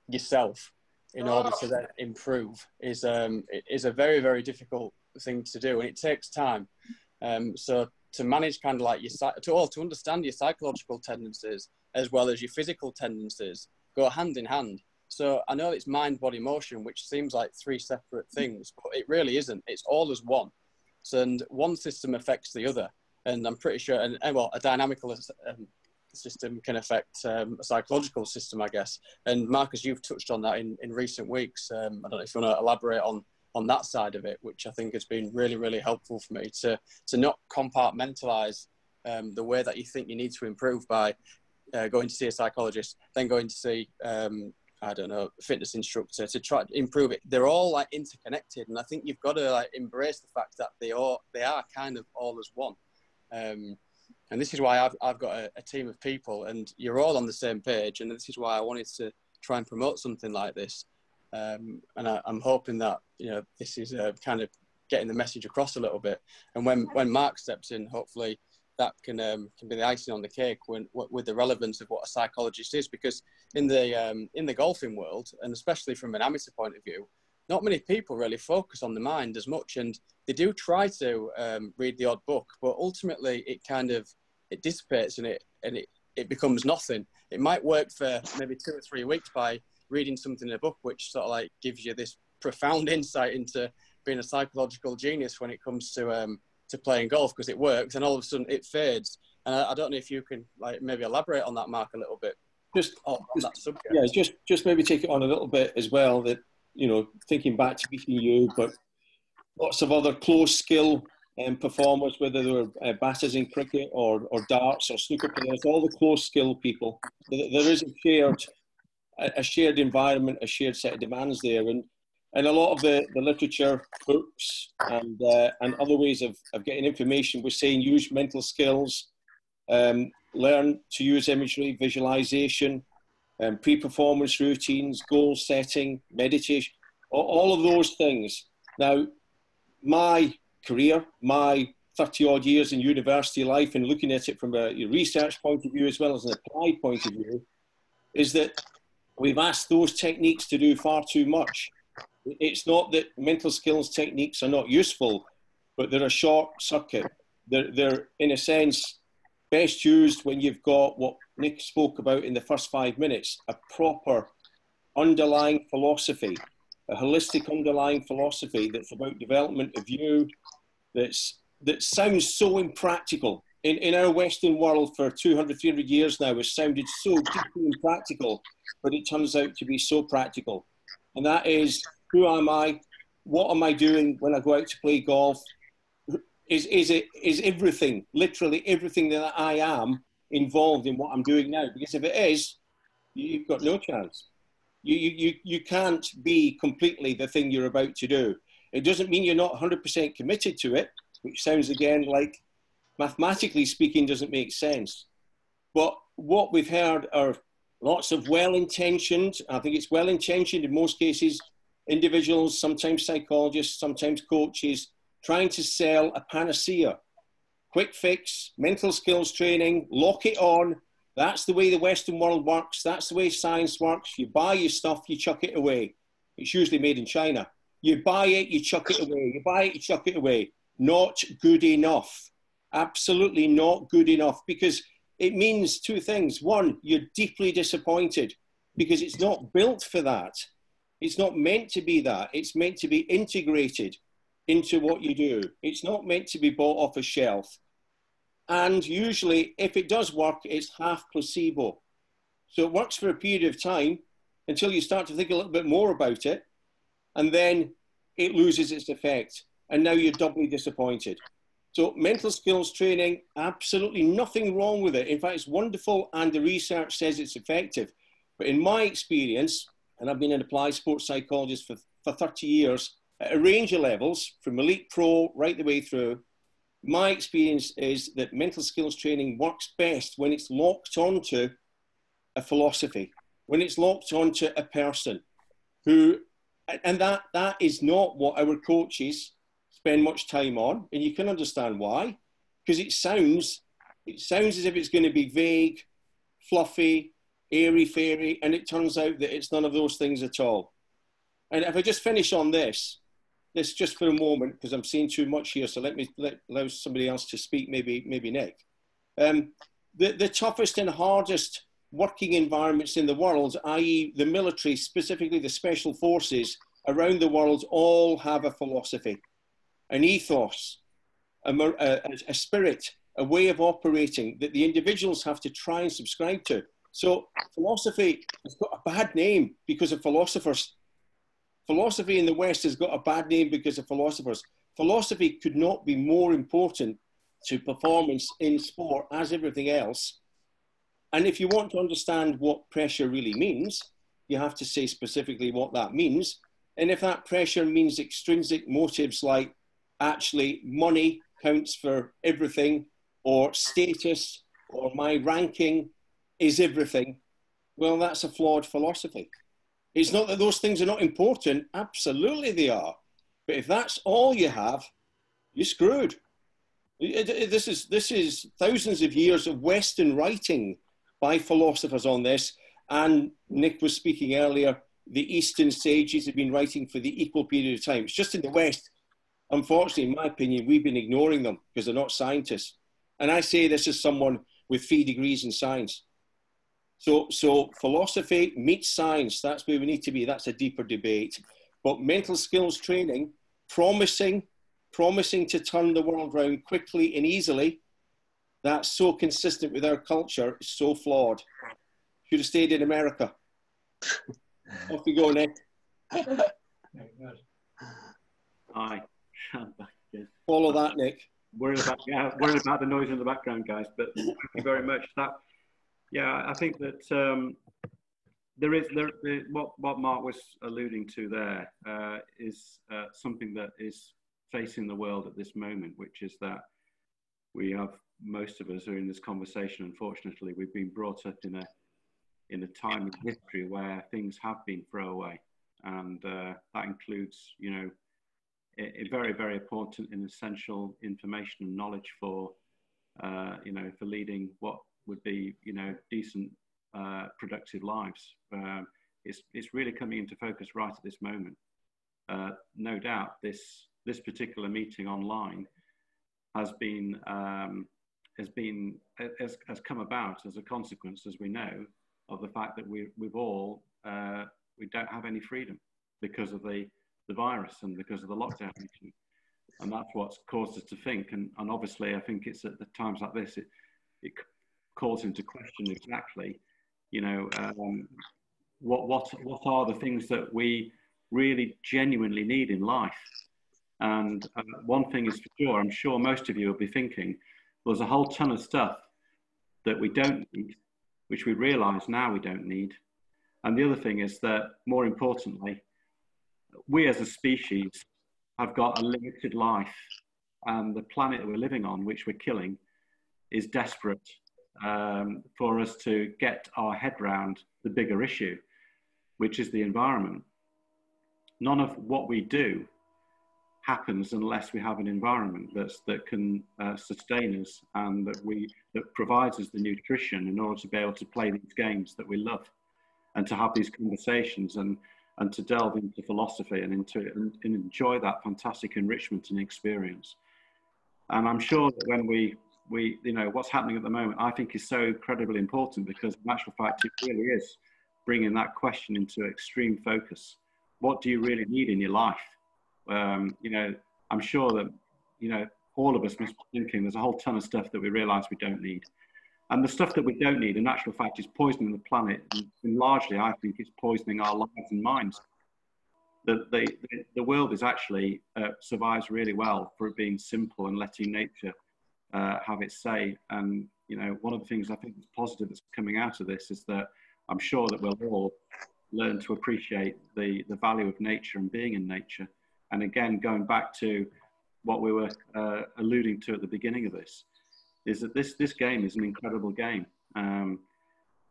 yourself in order to then improve is a very, very difficult thing to do, and it takes time. So to manage kind of like to understand your psychological tendencies as well as your physical tendencies go hand in hand. So I know it's mind, body, motion, which seems like three separate things, but it really isn't. It's all as one. So, and one system affects the other. And I'm pretty sure, and well, a dynamical system can affect a psychological system, I guess. And Marcus, you've touched on that in recent weeks. I don't know if you want to elaborate on that side of it, which I think has been really, really helpful for me to not compartmentalize the way that you think you need to improve by going to see a psychologist, then going to see, I don't know, a fitness instructor to try to improve it. They're all like interconnected. And I think you've got to like embrace the fact that they are kind of all as one. And this is why I've got a team of people, and you're all on the same page. And this is why I wanted to try and promote something like this. And I'm hoping that, you know, this is kind of getting the message across a little bit. And when Mark steps in, hopefully that can be the icing on the cake with the relevance of what a psychologist is. Because in the golfing world, and especially from an amateur point of view, not many people really focus on the mind as much. And they do try to read the odd book, but ultimately it dissipates and it becomes nothing. It might work for maybe 2 or 3 weeks by reading something in a book, which sort of like gives you this profound insight into being a psychological genius when it comes to playing golf, because it works, and all of a sudden it fades. And I don't know if you can like maybe elaborate on that, Mark, a little bit. Just on that subject. Yeah, just maybe take it on a little bit as well. That, you know, thinking back to meeting you, but lots of other close skill performers, whether they were batters in cricket or darts or snooker players, all the close skill people. There is a shared environment, a shared set of demands there, and a lot of the literature, books, and other ways of getting information was saying use mental skills, learn to use imagery, visualization, pre-performance routines, goal setting, meditation, all of those things. Now, my career, my 30-odd years in university life, and looking at it from a research point of view as well as an applied point of view, is that we've asked those techniques to do far too much. It's not that mental skills techniques are not useful, but they're a short circuit. They're in a sense, best used when you've got what Nick spoke about in the first 5 minutes, a proper underlying philosophy, a holistic underlying philosophy that's about development of you, that sounds so impractical. In our Western world for 200, 300 years now, it's sounded so deeply impractical, but it turns out to be so practical. And that is, who am I? What am I doing when I go out to play golf? Is everything, literally everything that I am, involved in what I'm doing now? Because if it is, you've got no chance. You can't be completely the thing you're about to do. It doesn't mean you're not 100% committed to it, which sounds again like, mathematically speaking, doesn't make sense. But what we've heard are lots of well-intentioned, I think it's well-intentioned in most cases, individuals, sometimes psychologists, sometimes coaches, trying to sell a panacea. Quick fix, mental skills training, lock it on. That's the way the Western world works. That's the way science works. You buy your stuff, you chuck it away. It's usually made in China. You buy it, you chuck it away. You buy it, you chuck it away. Not good enough. Absolutely not good enough, because it means two things. One, you're deeply disappointed because it's not built for that. It's not meant to be that. It's meant to be integrated into what you do. It's not meant to be bought off a shelf. And usually, if it does work, it's half placebo. So it works for a period of time until you start to think a little bit more about it, and then it loses its effect. And now you're doubly disappointed. So mental skills training, absolutely nothing wrong with it. In fact, it's wonderful, and the research says it's effective. But in my experience, and I've been an applied sports psychologist for 30 years, at a range of levels, from elite pro right the way through, my experience is that mental skills training works best when it's locked onto a philosophy, when it's locked onto a person who, and that is not what our coaches spend much time on, and you can understand why, because it sounds as if it's going to be vague, fluffy, airy-fairy, and it turns out that it's none of those things at all. And if I just finish on this just for a moment, because I'm seeing too much here, so allow somebody else to speak, maybe Nick. The toughest and hardest working environments in the world, i.e. the military, specifically the special forces around the world, all have a philosophy, an ethos, a spirit, a way of operating that the individuals have to try and subscribe to. So philosophy has got a bad name because of philosophers. Philosophy in the West has got a bad name because of philosophers. Philosophy could not be more important to performance in sport as everything else. And if you want to understand what pressure really means, you have to say specifically what that means. And if that pressure means extrinsic motives like actually money counts for everything, or status, or my ranking is everything, well, that's a flawed philosophy. It's not that those things are not important. Absolutely they are. But if that's all you have, you're screwed. This is thousands of years of Western writing by philosophers on this. And Nick was speaking earlier, the Eastern sages have been writing for the equal period of time. It's just in the West, unfortunately, in my opinion, we've been ignoring them because they're not scientists. And I say this as someone with 3 degrees in science. So philosophy meets science. That's where we need to be. That's a deeper debate. But mental skills training, promising to turn the world around quickly and easily, that's so consistent with our culture, it's so flawed. Should have stayed in America. Off you go, Nick. Hi. Follow that, Nick. Worried about the noise in the background, guys, but thank you very much. Yeah, I think that what Mark was alluding to there is something that is facing the world at this moment, which is that we have, most of us who are in this conversation, unfortunately, we've been brought up in a time in history where things have been throwaway, and that includes, you know, a very, very important and essential information and knowledge for, you know, for leading what would be, you know, decent, productive lives. It's really coming into focus right at this moment. No doubt, this particular meeting online has come about as a consequence, as we know, of the fact that we don't have any freedom because of the virus and because of the lockdown issue. And that's what's caused us to think. And obviously, I think it's at the times like this, it calls into question exactly, you know, what are the things that we really genuinely need in life. And one thing is for sure, I'm sure most of you will be thinking, well, there's a whole ton of stuff that we don't need, which we realize now we don't need. And the other thing is that, more importantly, we as a species have got a limited life, and the planet that we're living on, which we're killing, is desperate for us to get our head around the bigger issue, which is the environment. None of what we do happens unless we have an environment that can sustain us, and that provides us the nutrition in order to be able to play these games that we love, and to have these conversations, and to delve into philosophy and enjoy that fantastic enrichment and experience. And I'm sure that when we you know, what's happening at the moment, I think is so incredibly important, because in actual fact, it really is bringing that question into extreme focus. What do you really need in your life? You know, I'm sure that, you know, all of us must be thinking there's a whole ton of stuff that we realize we don't need. And the stuff that we don't need, in actual fact, is poisoning the planet. And largely, I think it's poisoning our lives and minds. The world is actually survives really well for it being simple and letting nature have its say. And, you know, one of the things I think is positive that's coming out of this is that I'm sure that we'll all learn to appreciate the value of nature and being in nature. And again, going back to what we were alluding to at the beginning of this, is that this game is an incredible game.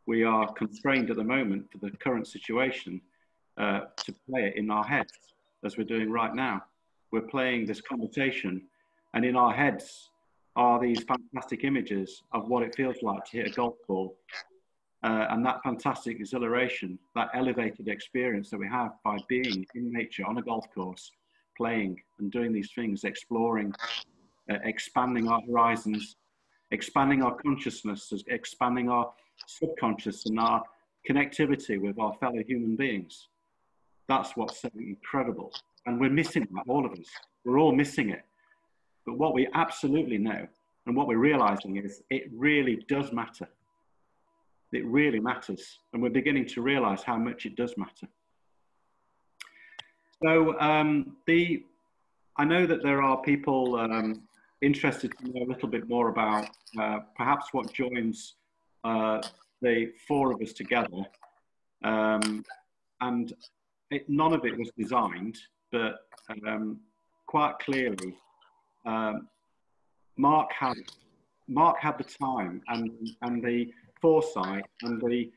We are constrained at the moment for the current situation to play it in our heads, as we're doing right now. We're playing this conversation, and in our heads are these fantastic images of what it feels like to hit a golf ball. And that fantastic exhilaration, that elevated experience that we have by being in nature on a golf course, playing and doing these things, exploring, expanding our horizons, expanding our consciousness, expanding our subconscious and our connectivity with our fellow human beings. That's what's so incredible. And we're missing that, all of us. We're all missing it. But what we absolutely know and what we're realizing is it really does matter. It really matters. And we're beginning to realize how much it does matter. So I know that there are people interested to know a little bit more about perhaps what joins the four of us together. And none of it was designed, but quite clearly, Mark had the time and the foresight and the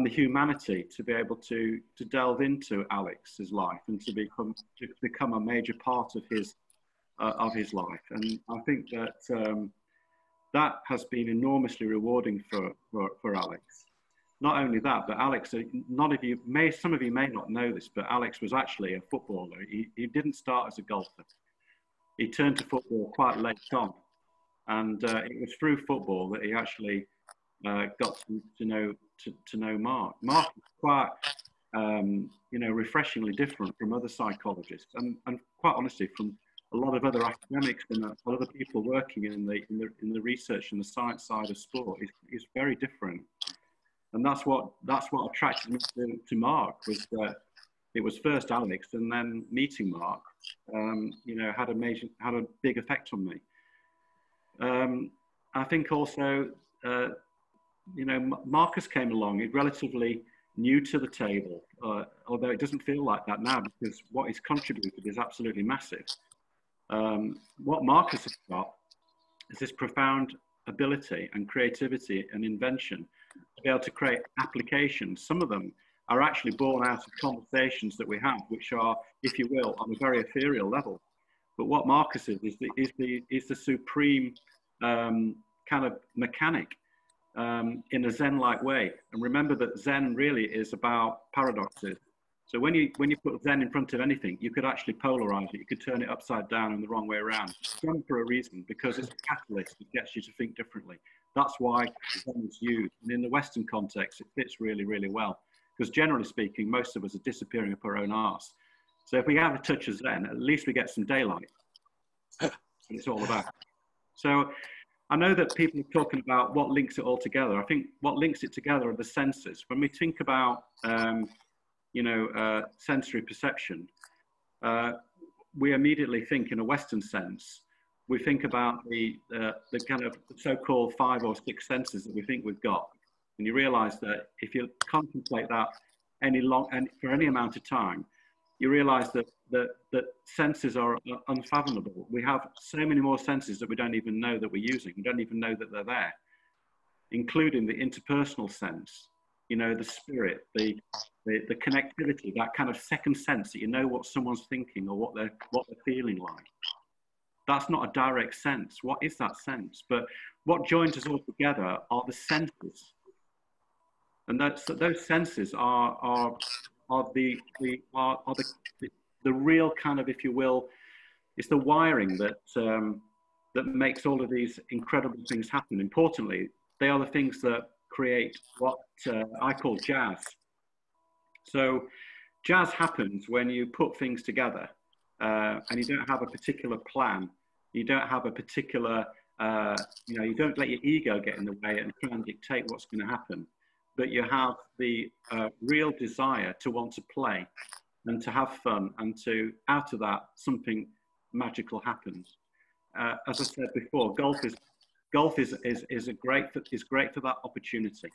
humanity to be able to delve into Alex's life and to become a major part of his life. And I think that that has been enormously rewarding for Alex. Not only that, but Alex, some of you may not know this, but Alex was actually a footballer. He didn't start as a golfer. He turned to football quite late on. And it was through football that he actually got to know Mark. Mark is quite, refreshingly different from other psychologists, and quite honestly, from a lot of other academics and a lot of the people working in the research and the science side of sport. Is very different. And that's what attracted me to Mark, was that it was first Alex, and then meeting Mark, had a big effect on me. I think also, Marcus came along. He's relatively new to the table, although it doesn't feel like that now, because what he's contributed is absolutely massive. What Marcus has got is this profound ability and creativity and invention to be able to create applications. Some of them are actually born out of conversations that we have, which are, if you will, on a very ethereal level. But what Marcus is the supreme kind of mechanic in a Zen-like way. And remember that Zen really is about paradoxes. So when you put Zen in front of anything, you could actually polarize it. You could turn it upside down and the wrong way around. Zen for a reason, because it's a catalyst. It gets you to think differently. That's why Zen is used. And in the Western context, it fits really, really well. Because generally speaking, most of us are disappearing up our own arse. So if we have a touch of Zen, at least we get some daylight. That's what it's all about. So I know that people are talking about what links it all together. I think what links it together are the senses. When we think about, sensory perception, we immediately think in a Western sense. We think about the kind of so-called 5 or 6 senses that we think we've got. And you realize that if you contemplate that for any amount of time, you realize that senses are unfathomable. We have so many more senses that we don't even know that we're using. We don't even know that they're there, including the interpersonal sense, the spirit, the connectivity, that kind of second sense that you know what someone's thinking or what they're feeling like. That's not a direct sense. What is that sense? But what joins us all together are the senses. And those senses are the real kind of, if you will, it's the wiring that makes all of these incredible things happen. Importantly, they are the things that create what I call jazz. So jazz happens when you put things together and you don't have a particular plan. You don't have a particular, you don't let your ego get in the way and try and dictate what's going to happen. But you have the real desire to want to play and to have fun, and to, out of that, something magical happens. As I said before, golf is great for that opportunity.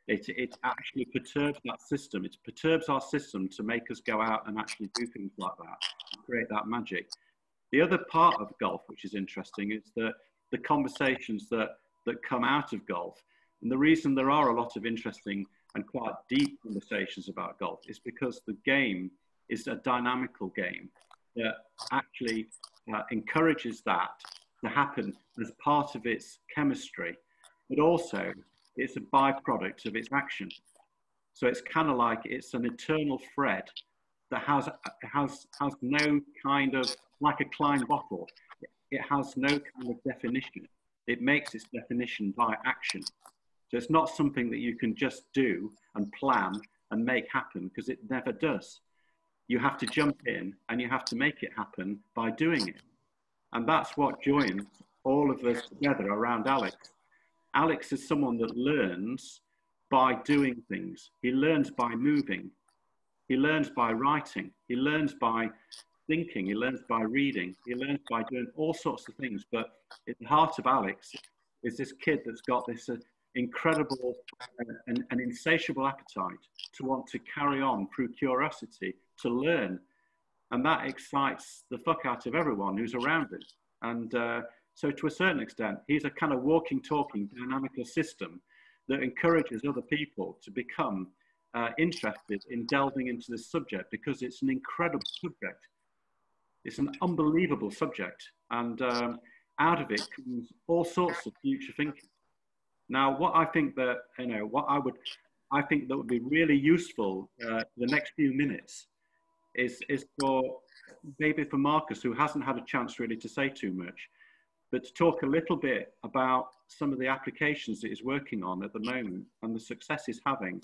It actually perturbs that system. It perturbs our system to make us go out and actually do things like that, create that magic. The other part of golf, which is interesting, is that the conversations that come out of golf. And the reason there are a lot of interesting and quite deep conversations about golf is because the game is a dynamical game that actually encourages that to happen as part of its chemistry, but also it's a byproduct of its action. So it's kind of like it's an eternal thread that has no kind of, like a Klein bottle, it has no kind of definition. It makes its definition by action. So it's not something that you can just do and plan and make happen, because it never does. You have to jump in and you have to make it happen by doing it. And that's what joins all of us together around Alex. Alex is someone that learns by doing things. He learns by moving. He learns by writing. He learns by thinking. He learns by reading. He learns by doing all sorts of things. But at the heart of Alex is this kid that's got this incredible and insatiable appetite to want to carry on through curiosity, to learn. And that excites the fuck out of everyone who's around him. And so to a certain extent, he's a kind of walking, talking, dynamical system that encourages other people to become interested in delving into this subject, because it's an incredible subject. It's an unbelievable subject. And out of it comes all sorts of future thinking. Now, what I think that, I think that would be really useful the next few minutes is for maybe for Marcus, who hasn't had a chance really to say too much, but to talk a little bit about some of the applications that he's working on at the moment and the success he's having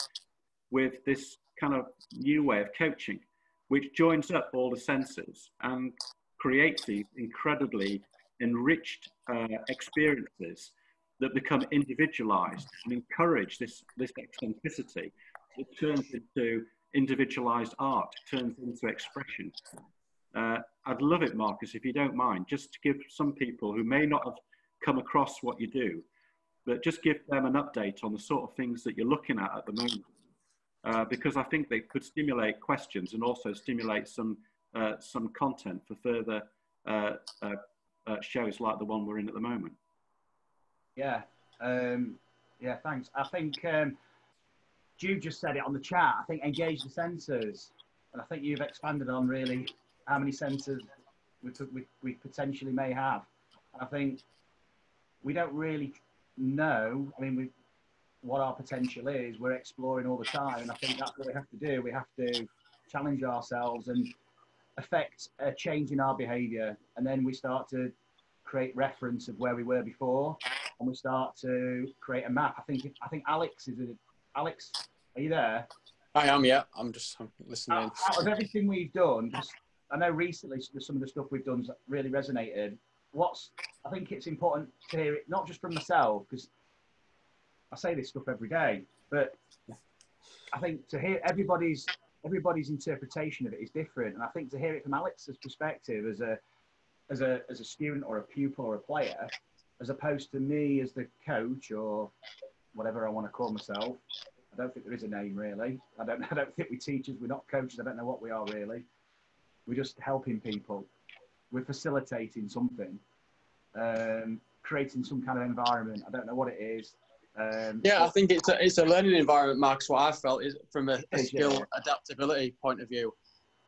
with this kind of new way of coaching, which joins up all the senses and creates these incredibly enriched experiences that become individualized and encourage this eccentricity. It turns into individualized art, turns into expression. I'd love it, Marcus, if you don't mind, just to give some people who may not have come across what you do, but just give them an update on the sort of things that you're looking at the moment, because I think they could stimulate questions and also stimulate some content for further shows like the one we're in at the moment. Yeah, yeah, thanks. I think Jude just said it on the chat. I think engage the senses, and I think you've expanded on really how many senses we potentially may have. I think we don't really know. I mean, what our potential is. We're exploring all the time, and I think that's what we have to do. We have to challenge ourselves and affect a change in our behaviour, and then we start to create reference of where we were before, and we start to create a map. I think Alex Alex, are you there? I am, yeah. I'm listening. Out of everything we've done, I know recently some of the stuff we've done really resonated. I think it's important to hear it, not just from myself, because I say this stuff every day, but I think to hear everybody's interpretation of it is different. And I think to hear it from Alex's perspective as a student or a pupil or a player, as opposed to me as the coach or whatever I want to call myself. I don't think there is a name really. I don't think we're teachers. We're not coaches. I don't know what we are really. We're just helping people. We're facilitating something, creating some kind of environment. I don't know what it is. Yeah, I think it's a learning environment, Marcus. What I felt is from a skill adaptability point of view,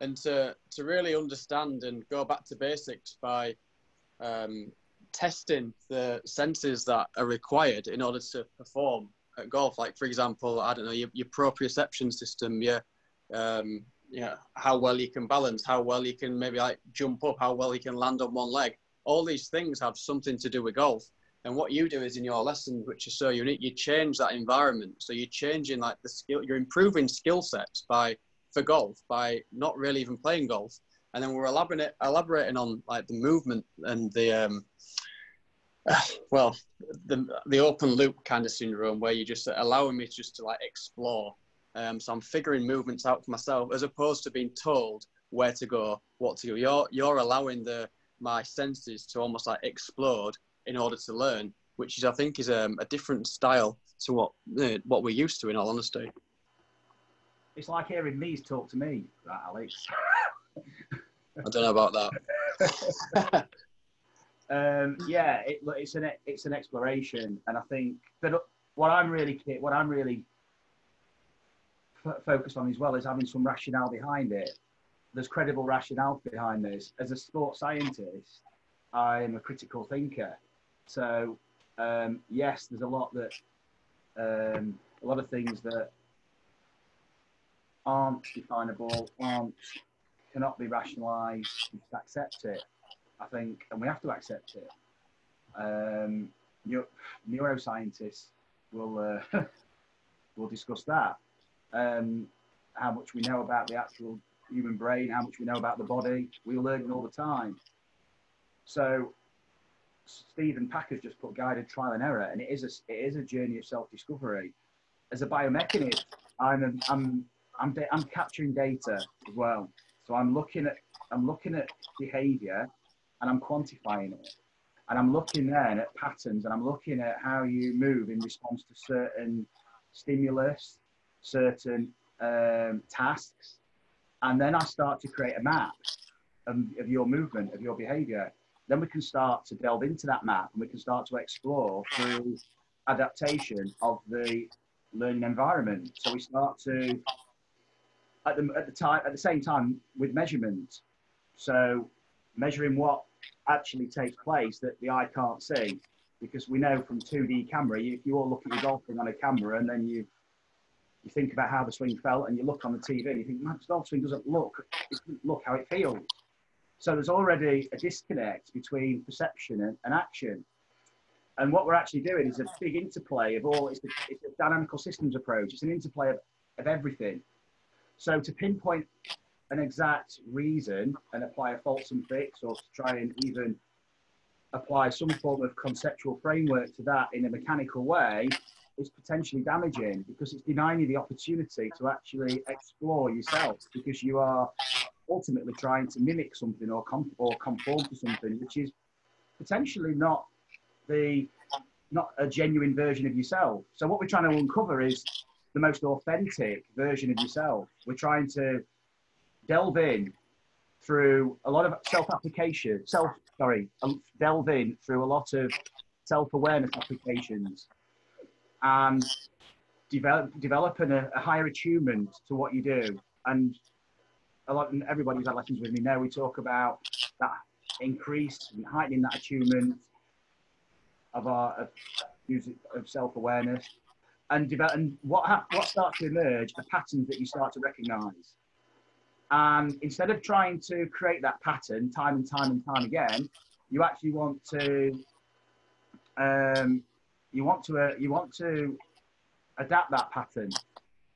and to really understand and go back to basics by testing the senses that are required in order to perform at golf. Like, for example, I don't know, your proprioception system, how well you can balance, how well you can maybe like jump up, how well you can land on one leg. All these things have something to do with golf. And what you do is in your lessons, which is so unique, you change that environment. So you're changing like the skill, you're improving skill sets for golf by not really even playing golf. And then we're elaborating on like the movement and the open loop kind of syndrome, where you're just allowing me just to like explore. So I'm figuring movements out for myself, as opposed to being told where to go, what to do. You're allowing my senses to almost like explode in order to learn, which is, I think, is a different style to what we're used to, in all honesty. It's like hearing Mies talk to me, right, Alex? I don't know about that. Yeah, it's an exploration, and I think that what I'm really focused on as well is having some rationale behind it. There's credible rationale behind this. As a sports scientist, I'm a critical thinker. So yes, there's a lot of things that aren't definable, cannot be rationalized. We just accept it, I think, and we have to accept it. Neuroscientists will will discuss that. How much we know about the actual human brain, how much we know about the body. We're learning all the time. So Stephen Packer's just put guided trial and error, and it is a journey of self-discovery. As a biomechanist, I'm capturing data as well. So I'm looking at behaviour, and I'm quantifying it, and I'm looking then at patterns, and I'm looking at how you move in response to certain stimulus, certain tasks, and then I start to create a map of your movement, of your behaviour. Then we can start to delve into that map, and we can start to explore through adaptation of the learning environment. So we start to, at the same time, with measurement. So measuring what actually takes place that the eye can't see, because we know from 2D camera, if you all look at your golf swing on a camera, and then you think about how the swing felt, and you look on the TV, and you think, man, this golf swing doesn't look how it feels. So there's already a disconnect between perception and action. And what we're actually doing is a big interplay of all, it's a dynamical systems approach. It's an interplay of everything. So to pinpoint an exact reason and apply a Fulton fix, or to try and even apply some form of conceptual framework to that in a mechanical way, is potentially damaging, because it's denying you the opportunity to actually explore yourself, because you are ultimately trying to mimic something or conform to something which is potentially not a genuine version of yourself. So what we're trying to uncover is the most authentic version of yourself. We're trying to delve in through a lot of delve in through a lot of self-awareness applications, and develop a higher attunement to what you do. And everybody who's had lessons with me know we talk about that increase and heightening that attunement of self-awareness, and what starts to emerge are patterns that you start to recognize. And instead of trying to create that pattern time and time again, you actually want to adapt that pattern.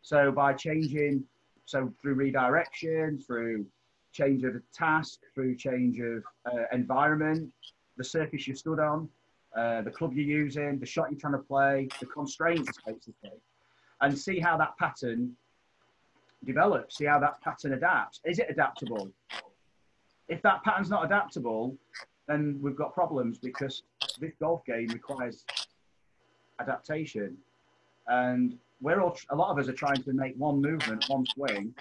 So by changing, through redirection, through change of task, through change of environment, the surface you stood on, the club you're using, the shot you're trying to play, the constraints basically, and see how that pattern develops, see how that pattern adapts. Is it adaptable? If that pattern's not adaptable, then we've got problems, because this golf game requires adaptation. And a lot of us are trying to make one movement, one swing,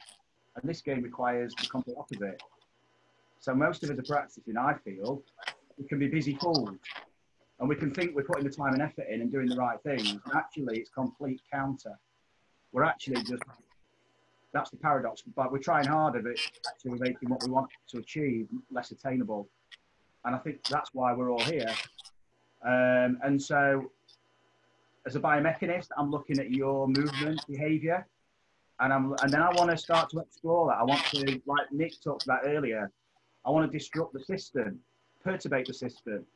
and this game requires the complete opposite. So most of us are practicing, I feel, we can be busy fools, and we can think we're putting the time and effort in and doing the right things, and actually it's complete counter. We're actually just, that's the paradox, but we're trying harder, but actually we're making what we want to achieve less attainable. And I think that's why we're all here. And so, as a biomechanist, I'm looking at your movement behavior, and then I want to start to explore that. I want to, like Nick talked about earlier, I want to disrupt the system, perturbate the system.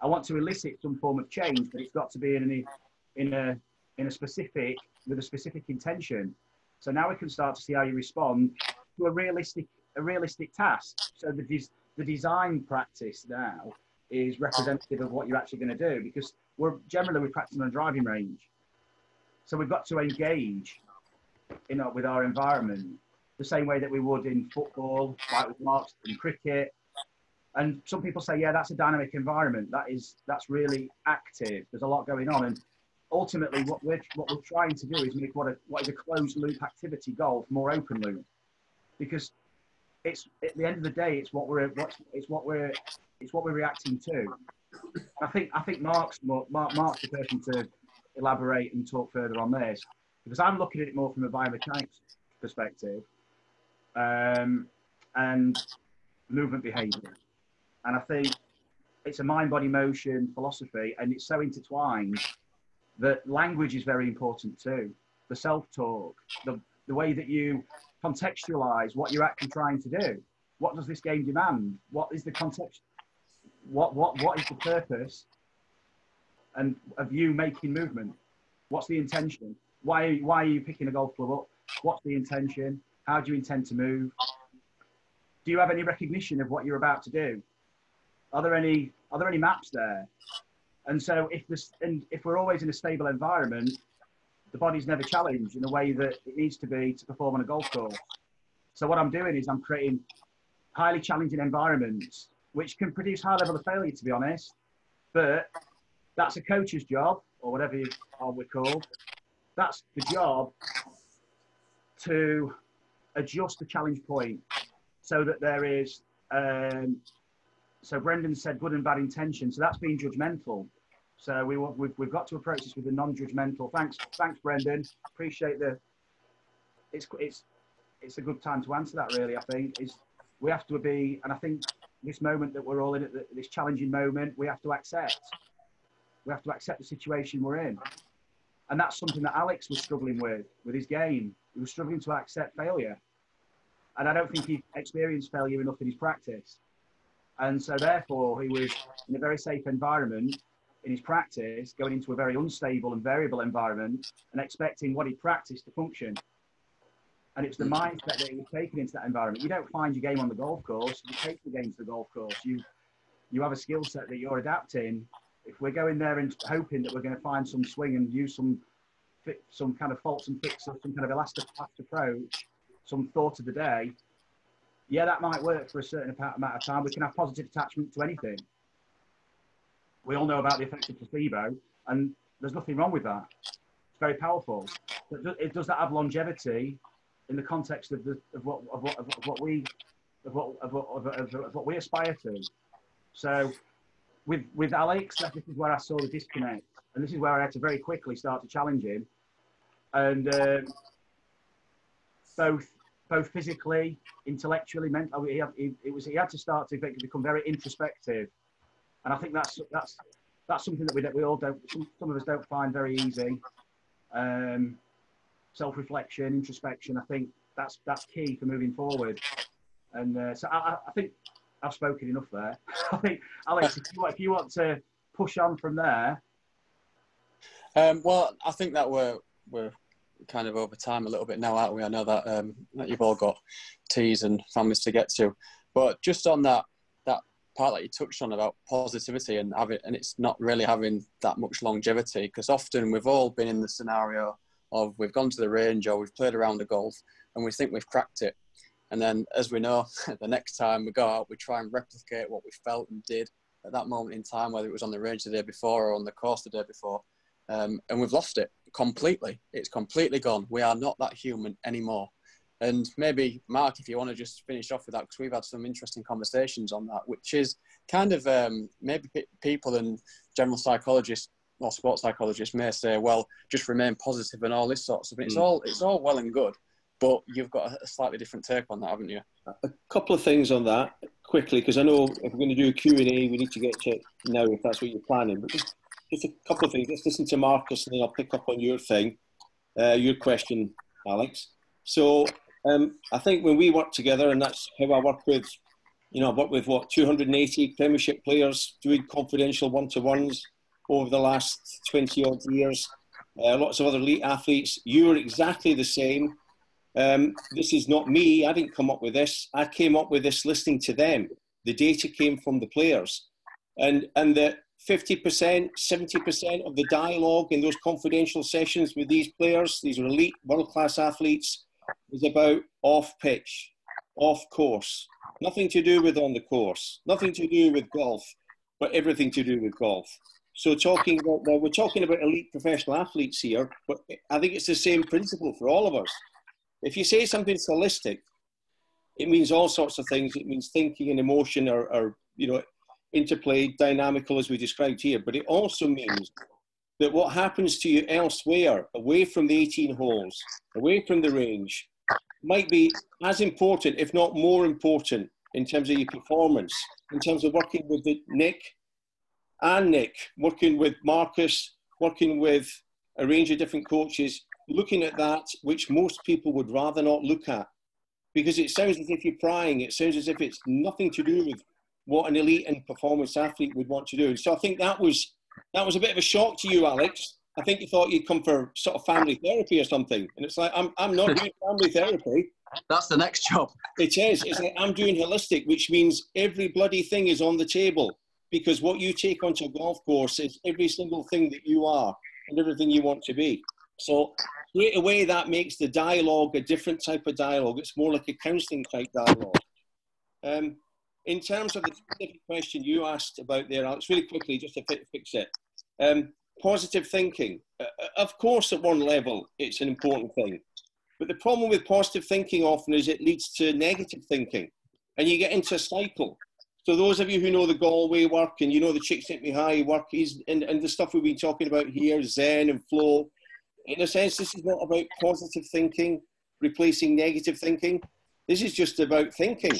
I want to elicit some form of change, but it's got to be with a specific intention. So now we can start to see how you respond to a realistic task. So the design practice now is representative of what you're actually going to do, because we're practicing on a driving range. So we've got to engage with our environment the same way that we would in football, like with marks in cricket. And some people say, yeah, that's a dynamic environment. That's really active. There's a lot going on. And ultimately what we're trying to do is make what is a closed loop activity golf more open loop, because it's at the end of the day it's what we're reacting to. I think Mark's the person to elaborate and talk further on this, because I'm looking at it more from a biomechanics perspective and movement behaviour, and I think it's a mind-body motion philosophy, and it's so intertwined that language is very important too. The self-talk, the way that you contextualize what you're actually trying to do. What does this game demand? What is the context? What is the purpose and of you making movement? What's the intention? Why are you picking a golf club up? What's the intention? How do you intend to move? Do you have any recognition of what you're about to do? Are there any maps there? And so if we're always in a stable environment, the body's never challenged in the way that it needs to be to perform on a golf course. So what I'm doing is I'm creating highly challenging environments, which can produce high level of failure, to be honest. But that's a coach's job, or whatever we're called. That's the job to adjust the challenge point so that there is, so Brendan said good and bad intention. So that's being judgmental. So we've got to approach this with a non-judgmental. Thanks, Brendan. Appreciate it's a good time to answer that, really. I think we have to be, and I think this moment that we're all in, this challenging moment, we have to accept the situation we're in. And that's something that Alex was struggling with his game. He was struggling to accept failure. And I don't think he experienced failure enough in his practice. And so therefore he was in a very safe environment in his practice, going into a very unstable and variable environment and expecting what he practiced to function. And it's the mindset that he was taken into that environment. You don't find your game on the golf course, you take the game to the golf course. You have a skill set that you're adapting. If we're going there and hoping that we're going to find some swing and use some kind of faults and fixes, some kind of elastic approach, some thought of the day, yeah, that might work for a certain amount of time. We can have positive attachment to anything. We all know about the effect of placebo, and there's nothing wrong with that. It's very powerful. But does that have longevity in the context of what we aspire to? So with Alex, this is where I saw the disconnect, and this is where I had to very quickly start to challenge him, and both physically, intellectually, mentally, he had to start to become very introspective, and I think that's something that we all don't, some of us don't find very easy. Self-reflection, introspection, I think that's key for moving forward. And so I think I've spoken enough there. I think, Alex, if you want to push on from there. Well, I think that we're kind of over time a little bit now, aren't we? I know that that you've all got teas and families to get to, but just on that part that you touched on about positivity and it's not really having that much longevity, because often we've all been in the scenario of we've gone to the range or we've played around the golf and we think we've cracked it, and then as we know, the next time we go out we try and replicate what we felt and did at that moment in time, whether it was on the range the day before or on the course the day before, and we've lost it completely. It's completely gone. We are not that human anymore. And maybe, Mark, if you want to just finish off with that, because we've had some interesting conversations on that, which is kind of maybe people and general psychologists or sports psychologists may say, well, just remain positive and all this sort of stuff. It's all well and good, but you've got a slightly different take on that, haven't you? A couple of things on that quickly, because I know if we're going to do a Q&A, we need to get to it now if that's what you're planning. But just a couple of things. Let's listen to Marcus and then I'll pick up on your thing, your question, Alex. So I think when we work together, and that's how I work with, I've worked with 280 Premiership players doing confidential one-to-ones over the last 20 odd years. Lots of other elite athletes. You're exactly the same. This is not me. I didn't come up with this. I came up with this listening to them. The data came from the players. And the 50%, 70% of the dialogue in those confidential sessions with these players, these are elite world-class athletes, is about off-pitch, off-course. Nothing to do with on the course. Nothing to do with golf, but everything to do with golf. So talking about, well, we're talking about elite professional athletes here, but I think it's the same principle for all of us. If you say something's holistic, it means all sorts of things. It means thinking and emotion are you know, interplayed, dynamical as we described here. But it also means that what happens to you elsewhere, away from the 18 holes, away from the range, might be as important, if not more important, in terms of your performance, in terms of working with Nick, working with Marcus, working with a range of different coaches, looking at that which most people would rather not look at. Because it sounds as if you're prying, it sounds as if it's nothing to do with what an elite and performance athlete would want to do. And so I think that was a bit of a shock to you, Alex. I think you thought you'd come for sort of family therapy or something. And it's like, I'm not doing family therapy. That's the next job. It is. It's like, I'm doing holistic, which means every bloody thing is on the table. Because what you take onto a golf course is every single thing that you are and everything you want to be. So straight away, that makes the dialogue a different type of dialogue. It's more like a counselling type dialogue. In terms of the specific question you asked about there, Alex, really quickly, just to fix it. Positive thinking. Of course, at one level, it's an important thing. But the problem with positive thinking often is it leads to negative thinking. And you get into a cycle. So those of you who know the Galway work and you know the Csikszentmihalyi work and the stuff we've been talking about here, Zen and flow, in a sense, this is not about positive thinking, replacing negative thinking. This is just about thinking.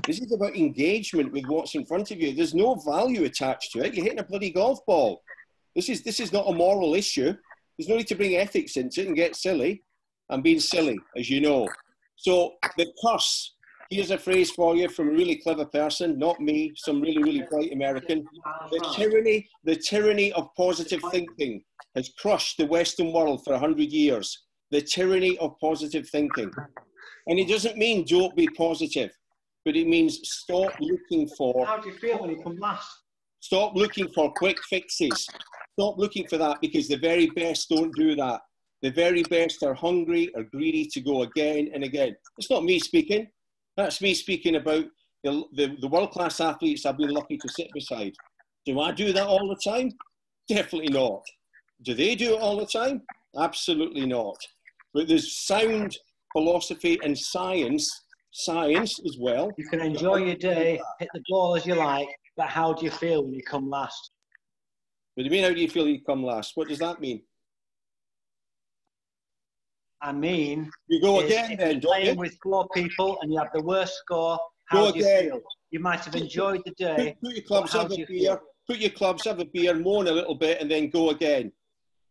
This is about engagement with what's in front of you. There's no value attached to it. You're hitting a bloody golf ball. This is not a moral issue. There's no need to bring ethics into it and get silly. I'm being silly, as you know. So the curse, here's a phrase for you from a really clever person, not me, some really, really bright American. The tyranny of positive thinking has crushed the Western world for 100 years. The tyranny of positive thinking. And it doesn't mean don't be positive, but it means stop looking for... How do you feel when you come last? Stop looking for quick fixes. Stop looking for that, because the very best don't do that. The very best are hungry, are greedy to go again and again. It's not me speaking. That's me speaking about the world-class athletes I've been lucky to sit beside. Do I do that all the time? Definitely not. Do they do it all the time? Absolutely not. But there's sound philosophy and science as well. You can enjoy your day, hit the ball as you like, but how do you feel when you come last? What do you mean, how do you feel you come last? What does that mean? I mean, you go again then, don't you? Playing with 4 people and you have the worst score, how do you feel? You might have enjoyed the day. Put your clubs, have a beer, put your clubs, have a beer, moan a little bit, and then go again.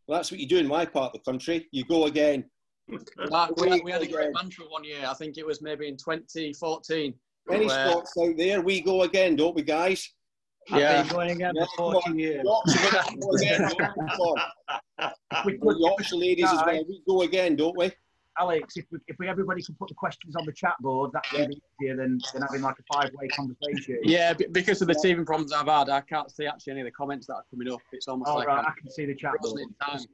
Well, that's what you do in my part of the country. You go again. We had a great mantra one year. I think it was maybe in 2014. Any spots out there, we go again, don't we, guys? Yeah. I've been going again for 40 years. Yorkshire ladies as well. We go again, don't we? Alex, if we everybody could put the questions on the chat board, that would be easier than having like a 5-way conversation. Yeah, because of the teething problems I've had, I can't see actually any of the comments that are coming up. It's almost like right, I can see the chat board.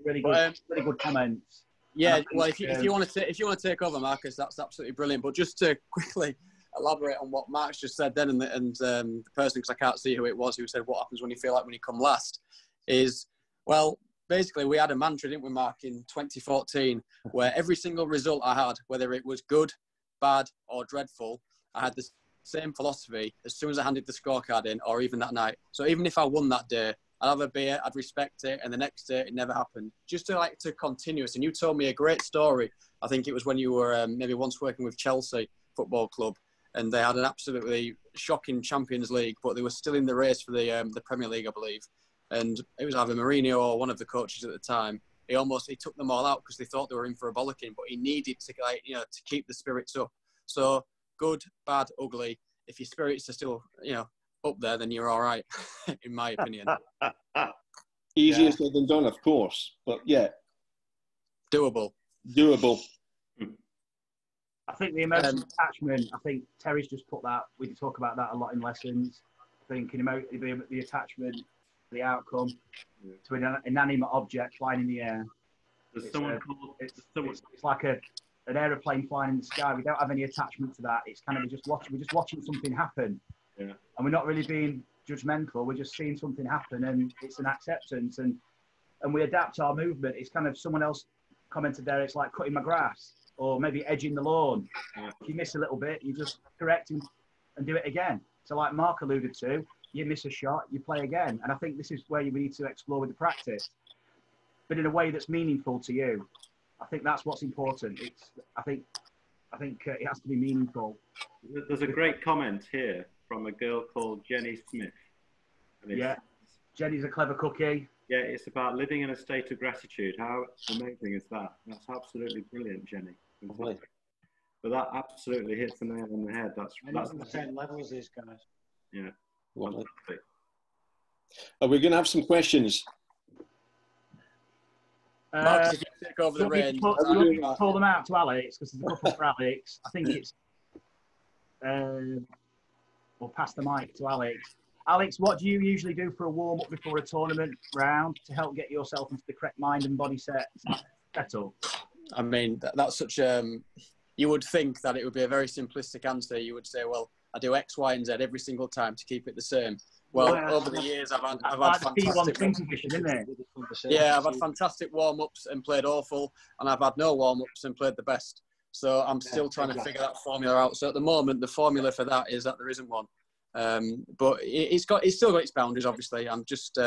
Really good comments. Yeah, well, if you want to take over, Marcus, that's absolutely brilliant. But just to quickly elaborate on what Mark's just said then, and the person, because I can't see who it was, who said what happens when you feel like when you come last, is, well, basically we had a mantra, didn't we, Mark, in 2014, where every single result I had, whether it was good, bad, or dreadful, I had the same philosophy as soon as I handed the scorecard in, or even that night. So even if I won that day, I'd have a beer, I'd respect it, and the next day it never happened. Just to continuous. And you told me a great story. I think it was when you were maybe once working with Chelsea Football Club, and they had an absolutely shocking Champions League, but they were still in the race for the Premier League, I believe. And it was either Mourinho or one of the coaches at the time. He took them all out because they thought they were in for a bollocking, but he needed to to keep the spirits up. So good, bad, ugly. If your spirits are still up there, then you're all right, in my opinion. Easier said than done, of course, but yeah, doable. I think the emotional attachment, I think Terry's just put that, we talk about that a lot in lessons, thinking about the attachment, the outcome to an inanimate object flying in the air. It's like an aeroplane flying in the sky. We don't have any attachment to that. It's kind of we're just watching something happen. Yeah. And we're not really being judgmental. We're just seeing something happen, and it's an acceptance, and we adapt our movement. It's kind of, someone else commented there, it's like cutting my grass or maybe edging the lawn. If you miss a little bit, you just correct and do it again. So like Mark alluded to, you miss a shot, you play again. And I think this is where we need to explore with the practice, but in a way that's meaningful to you. I think that's what's important. I think it has to be meaningful. There's a great comment here from a girl called Jenny Smith. Yeah, Jenny's a clever cookie. Yeah, it's about living in a state of gratitude. How amazing is that? That's absolutely brilliant, Jenny. But that absolutely hits the nail on the head. That's on the same level as these guys. Yeah. Fantastic. Are we going to have some questions? Marcus, if you take over the reins. Pull them out to Alex, because there's a couple for Alex. I think it's. We'll pass the mic to Alex. Alex, what do you usually do for a warm-up before a tournament round to help get yourself into the correct mind and body settle? I mean, that's such you would think that it would be a very simplistic answer. You would say, well, I do X, Y, and Z every single time to keep it the same. Well, over the years, I've had fantastic. Yeah, I've had fantastic warm-ups and played awful, and I've had no warm-ups and played the best. So I'm still trying to figure that formula out. So at the moment, the formula for that is that there isn't one. But it's still got its boundaries. Obviously, I'm just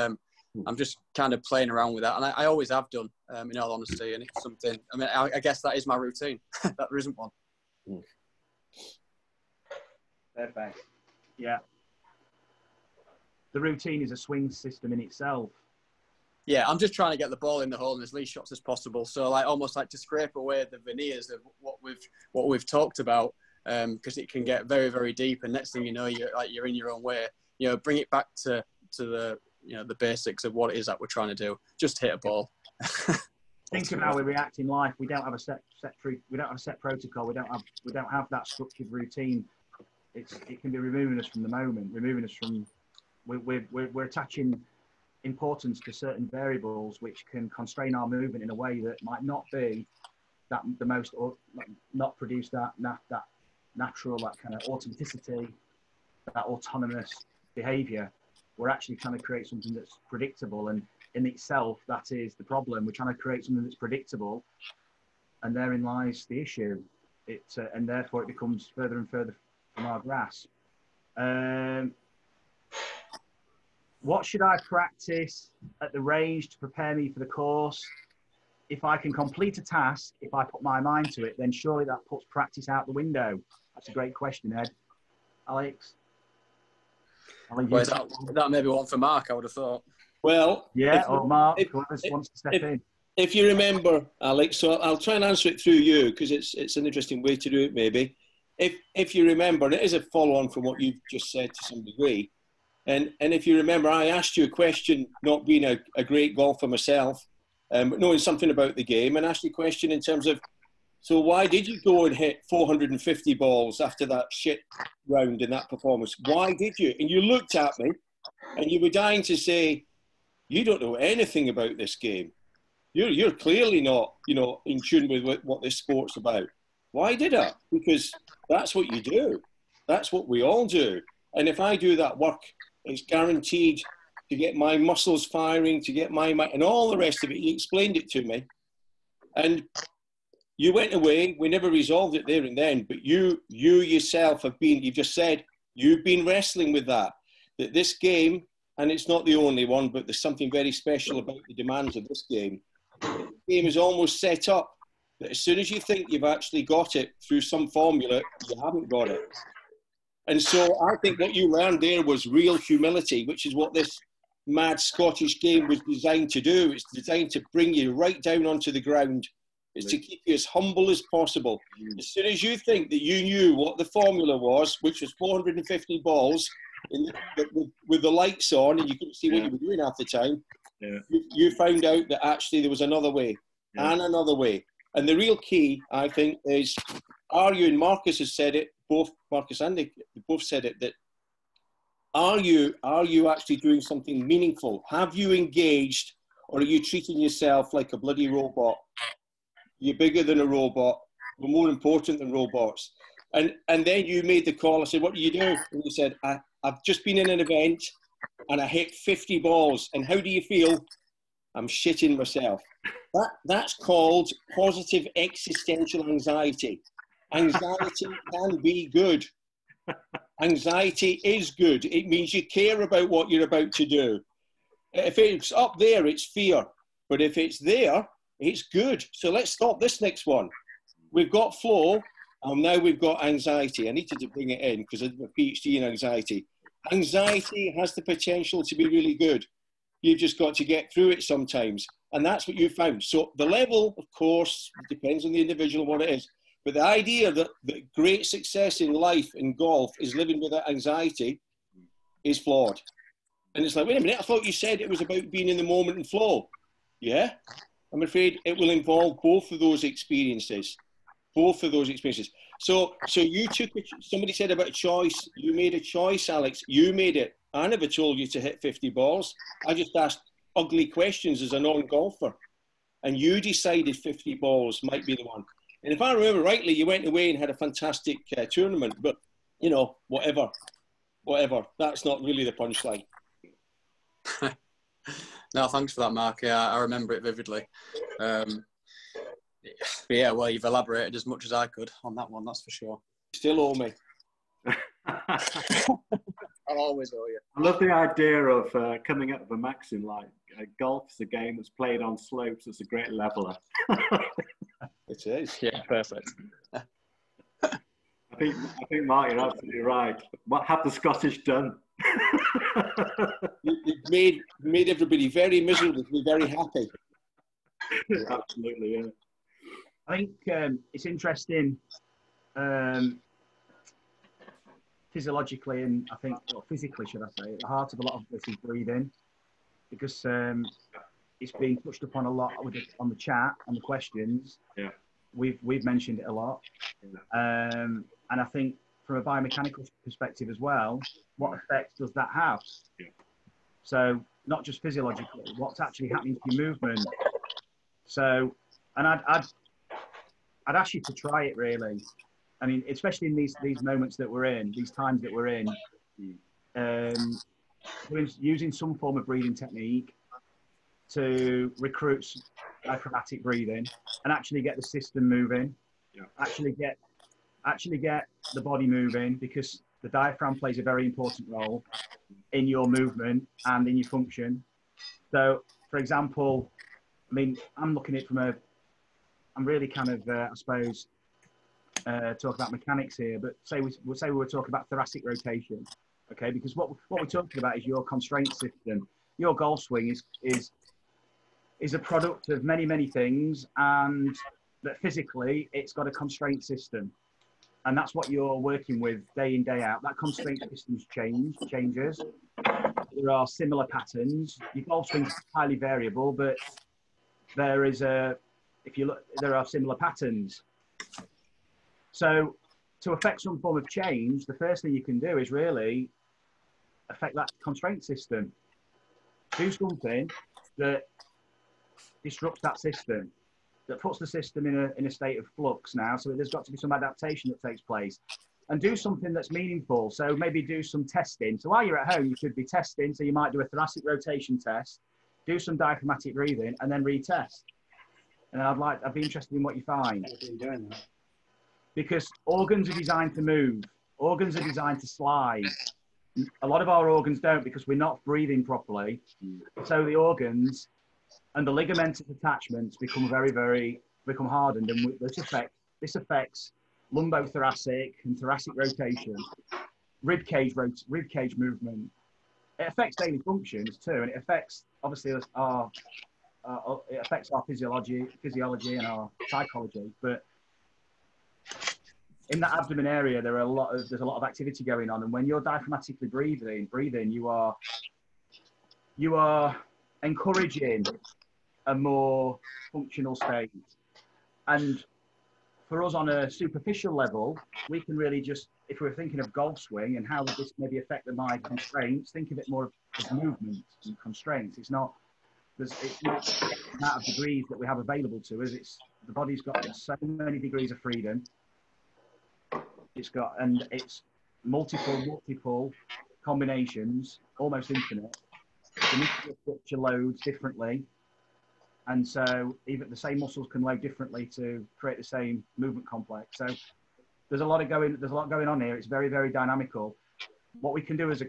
kind of playing around with that, and I always have done, in all honesty. And it's something. I mean, I guess that is my routine. That there isn't one. Perfect. Yeah. The routine is a swing system in itself. Yeah, I'm just trying to get the ball in the hole in as least shots as possible. So, like, almost like to scrape away the veneers of what we've talked about, because it can get very, very deep. And next thing you know, you're in your own way. You know, bring it back to the the basics of what it is that we're trying to do. Just hit a ball. Think of how we react in life. We don't have a set protocol. We don't have that structured routine. It can be removing us from the moment, removing us from. We're attaching importance to certain variables which can constrain our movement in a way that might not be the most, or not produce that natural, that kind of automaticity, that autonomous behavior. We're actually trying to create something that's predictable, and in itself, that is the problem. We're trying to create something that's predictable, and therein lies the issue. And therefore it becomes further and further from our grasp. What should I practice at the range to prepare me for the course? If I can complete a task, if I put my mind to it, then surely that puts practice out the window. That's a great question, Ed. Alex? Well, that may be one for Mark, I would have thought. Well, yeah, or Mark, whoever wants to step in. If you remember, Alex, so I'll try and answer it through you, because it's an interesting way to do it, maybe. If you remember, and it is a follow-on from what you've just said to some degree, and if you remember, I asked you a question, not being a great golfer myself, but knowing something about the game, and asked you a question in terms of, so why did you go and hit 450 balls after that shit round in that performance? Why did you? And you looked at me, and you were dying to say, you don't know anything about this game. You're clearly not, in tune with what this sport's about. Why did I? Because that's what you do. That's what we all do. And if I do that work, it's guaranteed to get my muscles firing, to get my and all the rest of it. You explained it to me. And you went away. We never resolved it there and then. But you yourself you've just said, you've been wrestling with that this game, and it's not the only one, but there's something very special about the demands of this game. The game is almost set up that as soon as you think you've actually got it through some formula, you haven't got it. And so I think what you learned there was real humility, which is what this mad Scottish game was designed to do. It's designed to bring you right down onto the ground. It's to keep you as humble as possible. As soon as you think that you knew what the formula was, which was 450 balls with the lights on, and you couldn't see what you were doing half the time, you found out that actually there was another way and another way. And the real key, I think, is and Marcus has said it, both Marcus and Nick both said it, that are you actually doing something meaningful? Have you engaged, or are you treating yourself like a bloody robot? You're bigger than a robot. We're more important than robots. And then you made the call. I said, what do you do? And you said, I've just been in an event. and I hit 50 balls. And how do you feel? I'm shitting myself. That's called positive existential anxiety. Anxiety can be good. Anxiety is good. It means you care about what you're about to do. If it's up there, it's fear. But if it's there, it's good. So let's stop this next one. We've got flow, and now we've got anxiety. I needed to bring it in because I did a PhD in anxiety. Anxiety has the potential to be really good. You've just got to get through it sometimes. And that's what you found. So the level, of course, depends on the individual, what it is. But the idea that great success in life, in golf, is living without anxiety is flawed. And it's like, wait a minute, I thought you said it was about being in the moment and flow. Yeah, I'm afraid it will involve both of those experiences. Both of those experiences. So you took, somebody said about a choice. You made a choice, Alex. You made it. I never told you to hit 50 balls. I just asked ugly questions as a non-golfer. And you decided 50 balls might be the one. And if I remember rightly, you went away and had a fantastic tournament. But, you know, whatever. That's not really the punchline. No, thanks for that, Mark. Yeah, I remember it vividly. But yeah, well, you've elaborated as much as I could on that one, that's for sure. Still owe me. I'll always owe you. I love the idea of coming up with a maxim like golf is a game that's played on slopes. It's a great leveler. It is. Yeah, perfect. I think, Mark, you're absolutely right. What have the Scottish done? You've made everybody very miserable to be very happy. Absolutely, yeah. I think it's interesting physiologically, and I think, or physically, should I say, at the heart of a lot of this is breathing, because it's been touched upon a lot on the chat, on the questions. Yeah. We've mentioned it a lot. Yeah. And I think from a biomechanical perspective as well, what effect does that have? Yeah. So not just physiologically, what's actually happening to your movement. So, and I'd ask you to try it really. I mean, especially in these moments that we're in, these times that we're in, using some form of breathing technique to recruit diaphragmatic breathing and actually get the system moving, yeah. actually get the body moving, because the diaphragm plays a very important role in your movement and in your function. So, for example, I mean, I'm looking at it from I'm really kind of, I suppose, talk about mechanics here, but say we were talking about thoracic rotation, okay? Because what we're talking about is your constraint system. Your golf swing is a product of many things, and that physically it's got a constraint system, and that's what you're working with day in, day out. That constraint system changes. There are similar patterns. Your golf swing is highly variable, but there is there are similar patterns. So to affect some form of change, the first thing you can do is really affect that constraint system. Do something that disrupts that system, that puts the system in a state of flux now. So there's got to be some adaptation that takes place. And do something that's meaningful. So maybe do some testing. So while you're at home, you could be testing. So you might do a thoracic rotation test, do some diaphragmatic breathing, and then retest. And I'd be interested in what you find. Doing that. Because organs are designed to move. Organs are designed to slide. A lot of our organs don't, because we're not breathing properly. So the organs and the ligamentous attachments become become hardened, and this affects lumbothoracic and thoracic rotation, rib cage movement. It affects daily functions too, and it affects obviously it affects our physiology and our psychology. But in that abdomen area, there's a lot of activity going on, and when you're diaphragmatically breathing, you are encouraging a more functional state. And for us on a superficial level, we can really just, if we're thinking of golf swing and how would this maybe affect my constraints, think of it more as movement and constraints. It's not the amount of degrees that we have available to us. It's the body's got so many degrees of freedom. It's multiple combinations, almost infinite. The muscular structure loads differently. And so even the same muscles can load differently to create the same movement complex. So there's a lot going on here. It's very, very dynamical. What we can do as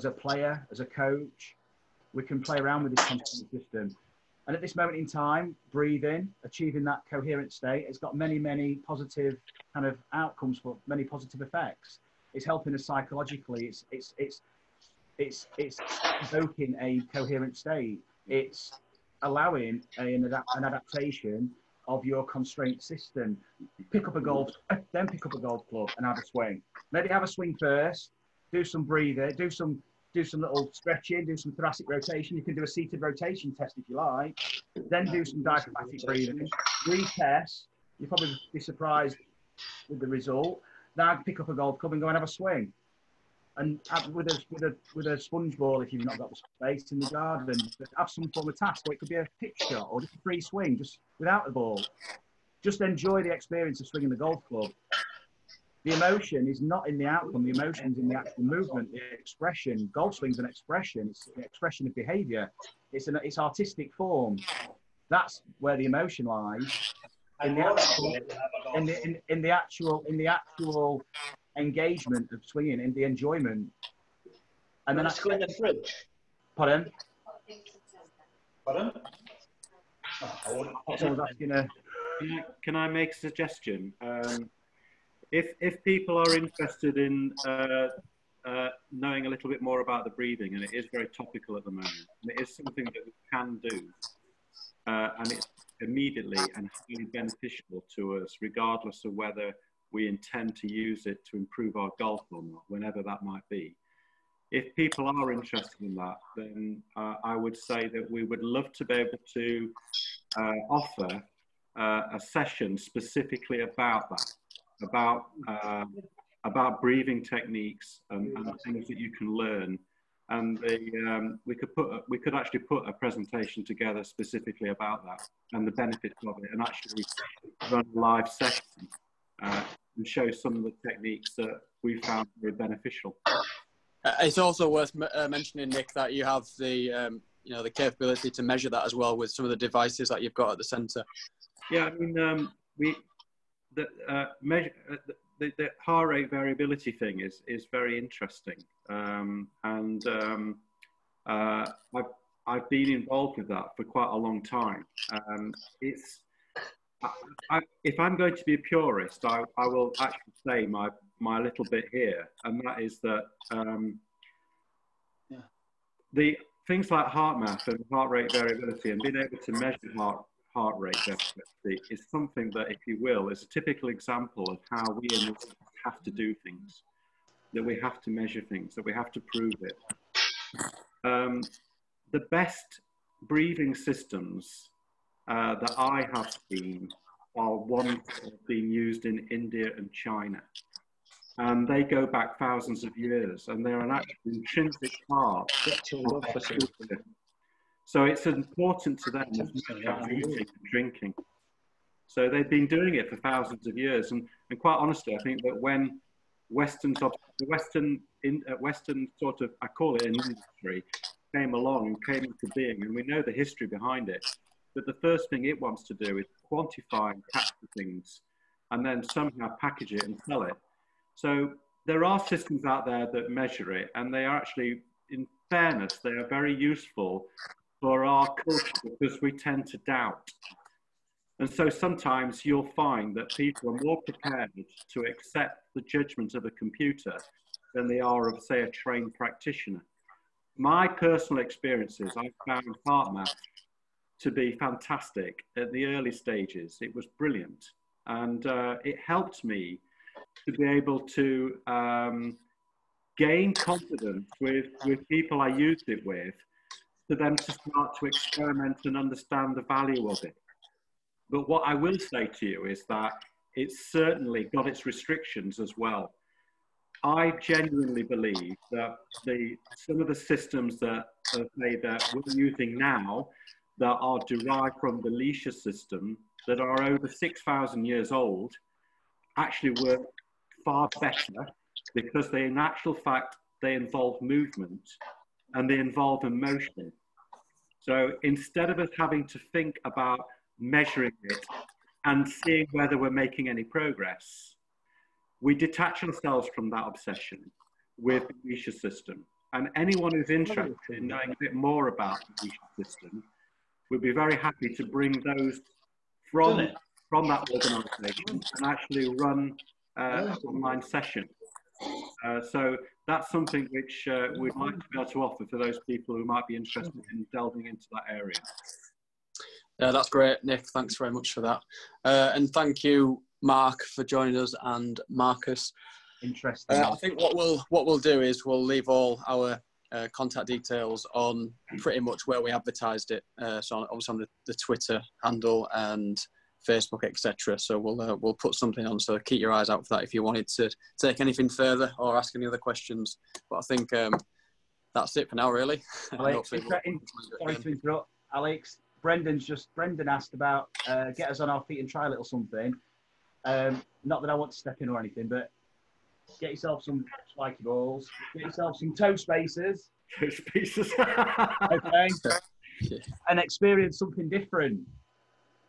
a player, as a coach, we can play around with this constant system. And at this moment in time, breathing, achieving that coherent state, it's got many, many positive kind of outcomes, for many positive effects. It's helping us psychologically. It's evoking a coherent state. It's allowing an adaptation of your constraint system. Pick up a golf, then pick up a golf club and have a swing. Maybe have a swing first, do some breathing, do some little stretching, do some thoracic rotation. You can do a seated rotation test if you like. Then do some diaphragmatic breathing. Retest. You'll probably be surprised with the result. Now pick up a golf club and go and have a swing. And with a sponge ball, if you've not got the space in the garden, have some form of task, or it could be a pitch shot or just a free swing, just without the ball. Just enjoy the experience of swinging the golf club. The emotion is not in the outcome. The emotion is in the actual movement, the expression. Golf swing's an expression. It's an expression of behaviour. It's artistic form. That's where the emotion lies. In the actual engagement of swinging, in the enjoyment. And then let's go in the fridge. Pardon? Pardon? Someone's asking Can I make a suggestion? If people are interested in knowing a little bit more about the breathing, and it is very topical at the moment, and it is something that we can do, and it's immediately and highly beneficial to us, regardless of whether we intend to use it to improve our golf or not, whenever that might be. If people are interested in that, then I would say that we would love to be able to offer a session specifically about that, about breathing techniques and things that you can learn. And we could actually put a presentation together specifically about that and the benefits of it, and actually run a live session and show some of the techniques that we found very beneficial. It's also worth mentioning, Nick, that you have the the capability to measure that as well with some of the devices that you've got at the centre. Yeah, I mean, the heart rate variability thing is very interesting, I've been involved with that for quite a long time. If I'm going to be a purist, I will actually say my little bit here, and that is that the things like heart math and heart rate variability and being able to measure heart rate variability is something that, if you will, is a typical example of how we in this have to do things, that we have to measure things, that we have to prove it. The best breathing systems that I have seen are ones that have been used in India and China. And they go back thousands of years, and they're an actual intrinsic part of their culture. So it's important to them as much as eating and drinking. So they've been doing it for thousands of years. And quite honestly, I think that when Western sort of, I call it an industry, came along and came into being, and we know the history behind it, but the first thing it wants to do is quantify and capture things and then somehow package it and sell it. So there are systems out there that measure it, and they are actually, in fairness, they are very useful for our culture because we tend to doubt. And so sometimes you'll find that people are more prepared to accept the judgment of a computer than they are of, say, a trained practitioner. My personal experiences, I found heart math to be fantastic at the early stages. It was brilliant. And it helped me to be able to gain confidence with people I used it with, for them to start to experiment and understand the value of it. But what I will say to you is that it's certainly got its restrictions as well. I genuinely believe that some of the systems that we're using now that are derived from the Leisha system, that are over 6,000 years old, actually work far better because they in actual fact they involve movement, and they involve emotion. So instead of us having to think about measuring it and seeing whether we're making any progress, we detach ourselves from that obsession with the Visha system. And anyone who's interested in knowing a bit more about the Visha system, we'd be very happy to bring those from that organisation and actually run an online session. So that's something which we'd like to be able to offer for those people who might be interested in delving into that area. Yeah, that's great, Nick. Thanks very much for that. And thank you, Mark, for joining us, and Marcus. Interesting. I think what we'll do is we'll leave all our contact details on pretty much where we advertised it. So obviously on the Twitter handle and Facebook, etc. So we'll put something on. So keep your eyes out for that if you wanted to take anything further or ask any other questions. But I think that's it for now, really. Alex, sorry to interrupt, Alex. Brendan asked about get us on our feet and try a little something. Not that I want to step in or anything, but get yourself some spiky balls, get yourself some toe spacers. Toe spacers. Okay. And experience something different.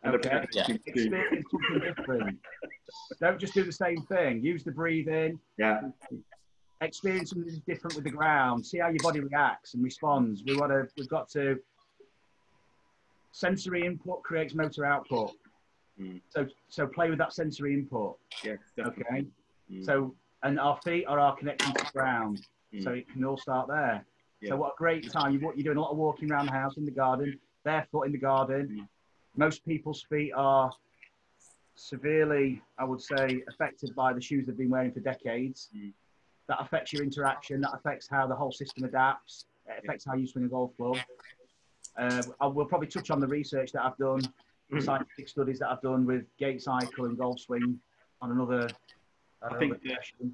Okay. Yeah. Experience something different. Don't just do the same thing. Use the breathing. Yeah. Experience something different with the ground. See how your body reacts and responds. We've got to. Sensory input creates motor output. So play with that sensory input. Yes, definitely. Okay. So, and our feet are our connection to the ground. So it can all start there. So what a great time. You're doing a lot of walking around the house, in the garden, barefoot in the garden. Most people's feet are severely, I would say, affected by the shoes they've been wearing for decades. That affects your interaction. That affects how the whole system adapts. It affects how you swing a golf club. I will probably touch on the research that I've done, the scientific studies that I've done with gait cycle and golf swing on another session.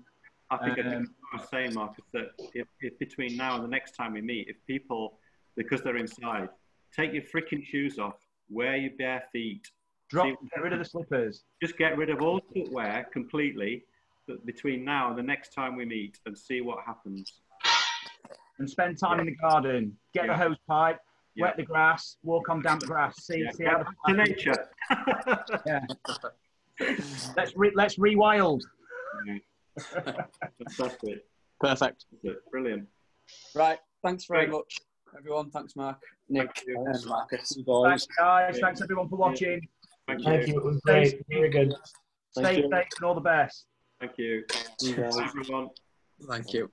I think I was saying, Marcus, that if between now and the next time we meet, if people, because they're inside, take your freaking shoes off, wear your bare feet. Get rid of the slippers. Just get rid of all footwear completely between now and the next time we meet, and see what happens. And spend time in the garden. Get the hose pipe. Wet the grass, walk on damp grass. See how to nature. Yeah. Let's rewild. Fantastic. Perfect. Brilliant. Right. Thanks very much, everyone. Thanks, Mark, Nick, and Marcus. Thanks, guys. Thanks, everyone, for watching. Thank you. It was great. Very good. Stay safe and all the best. Thank you. Thank you. Everyone. Thank you.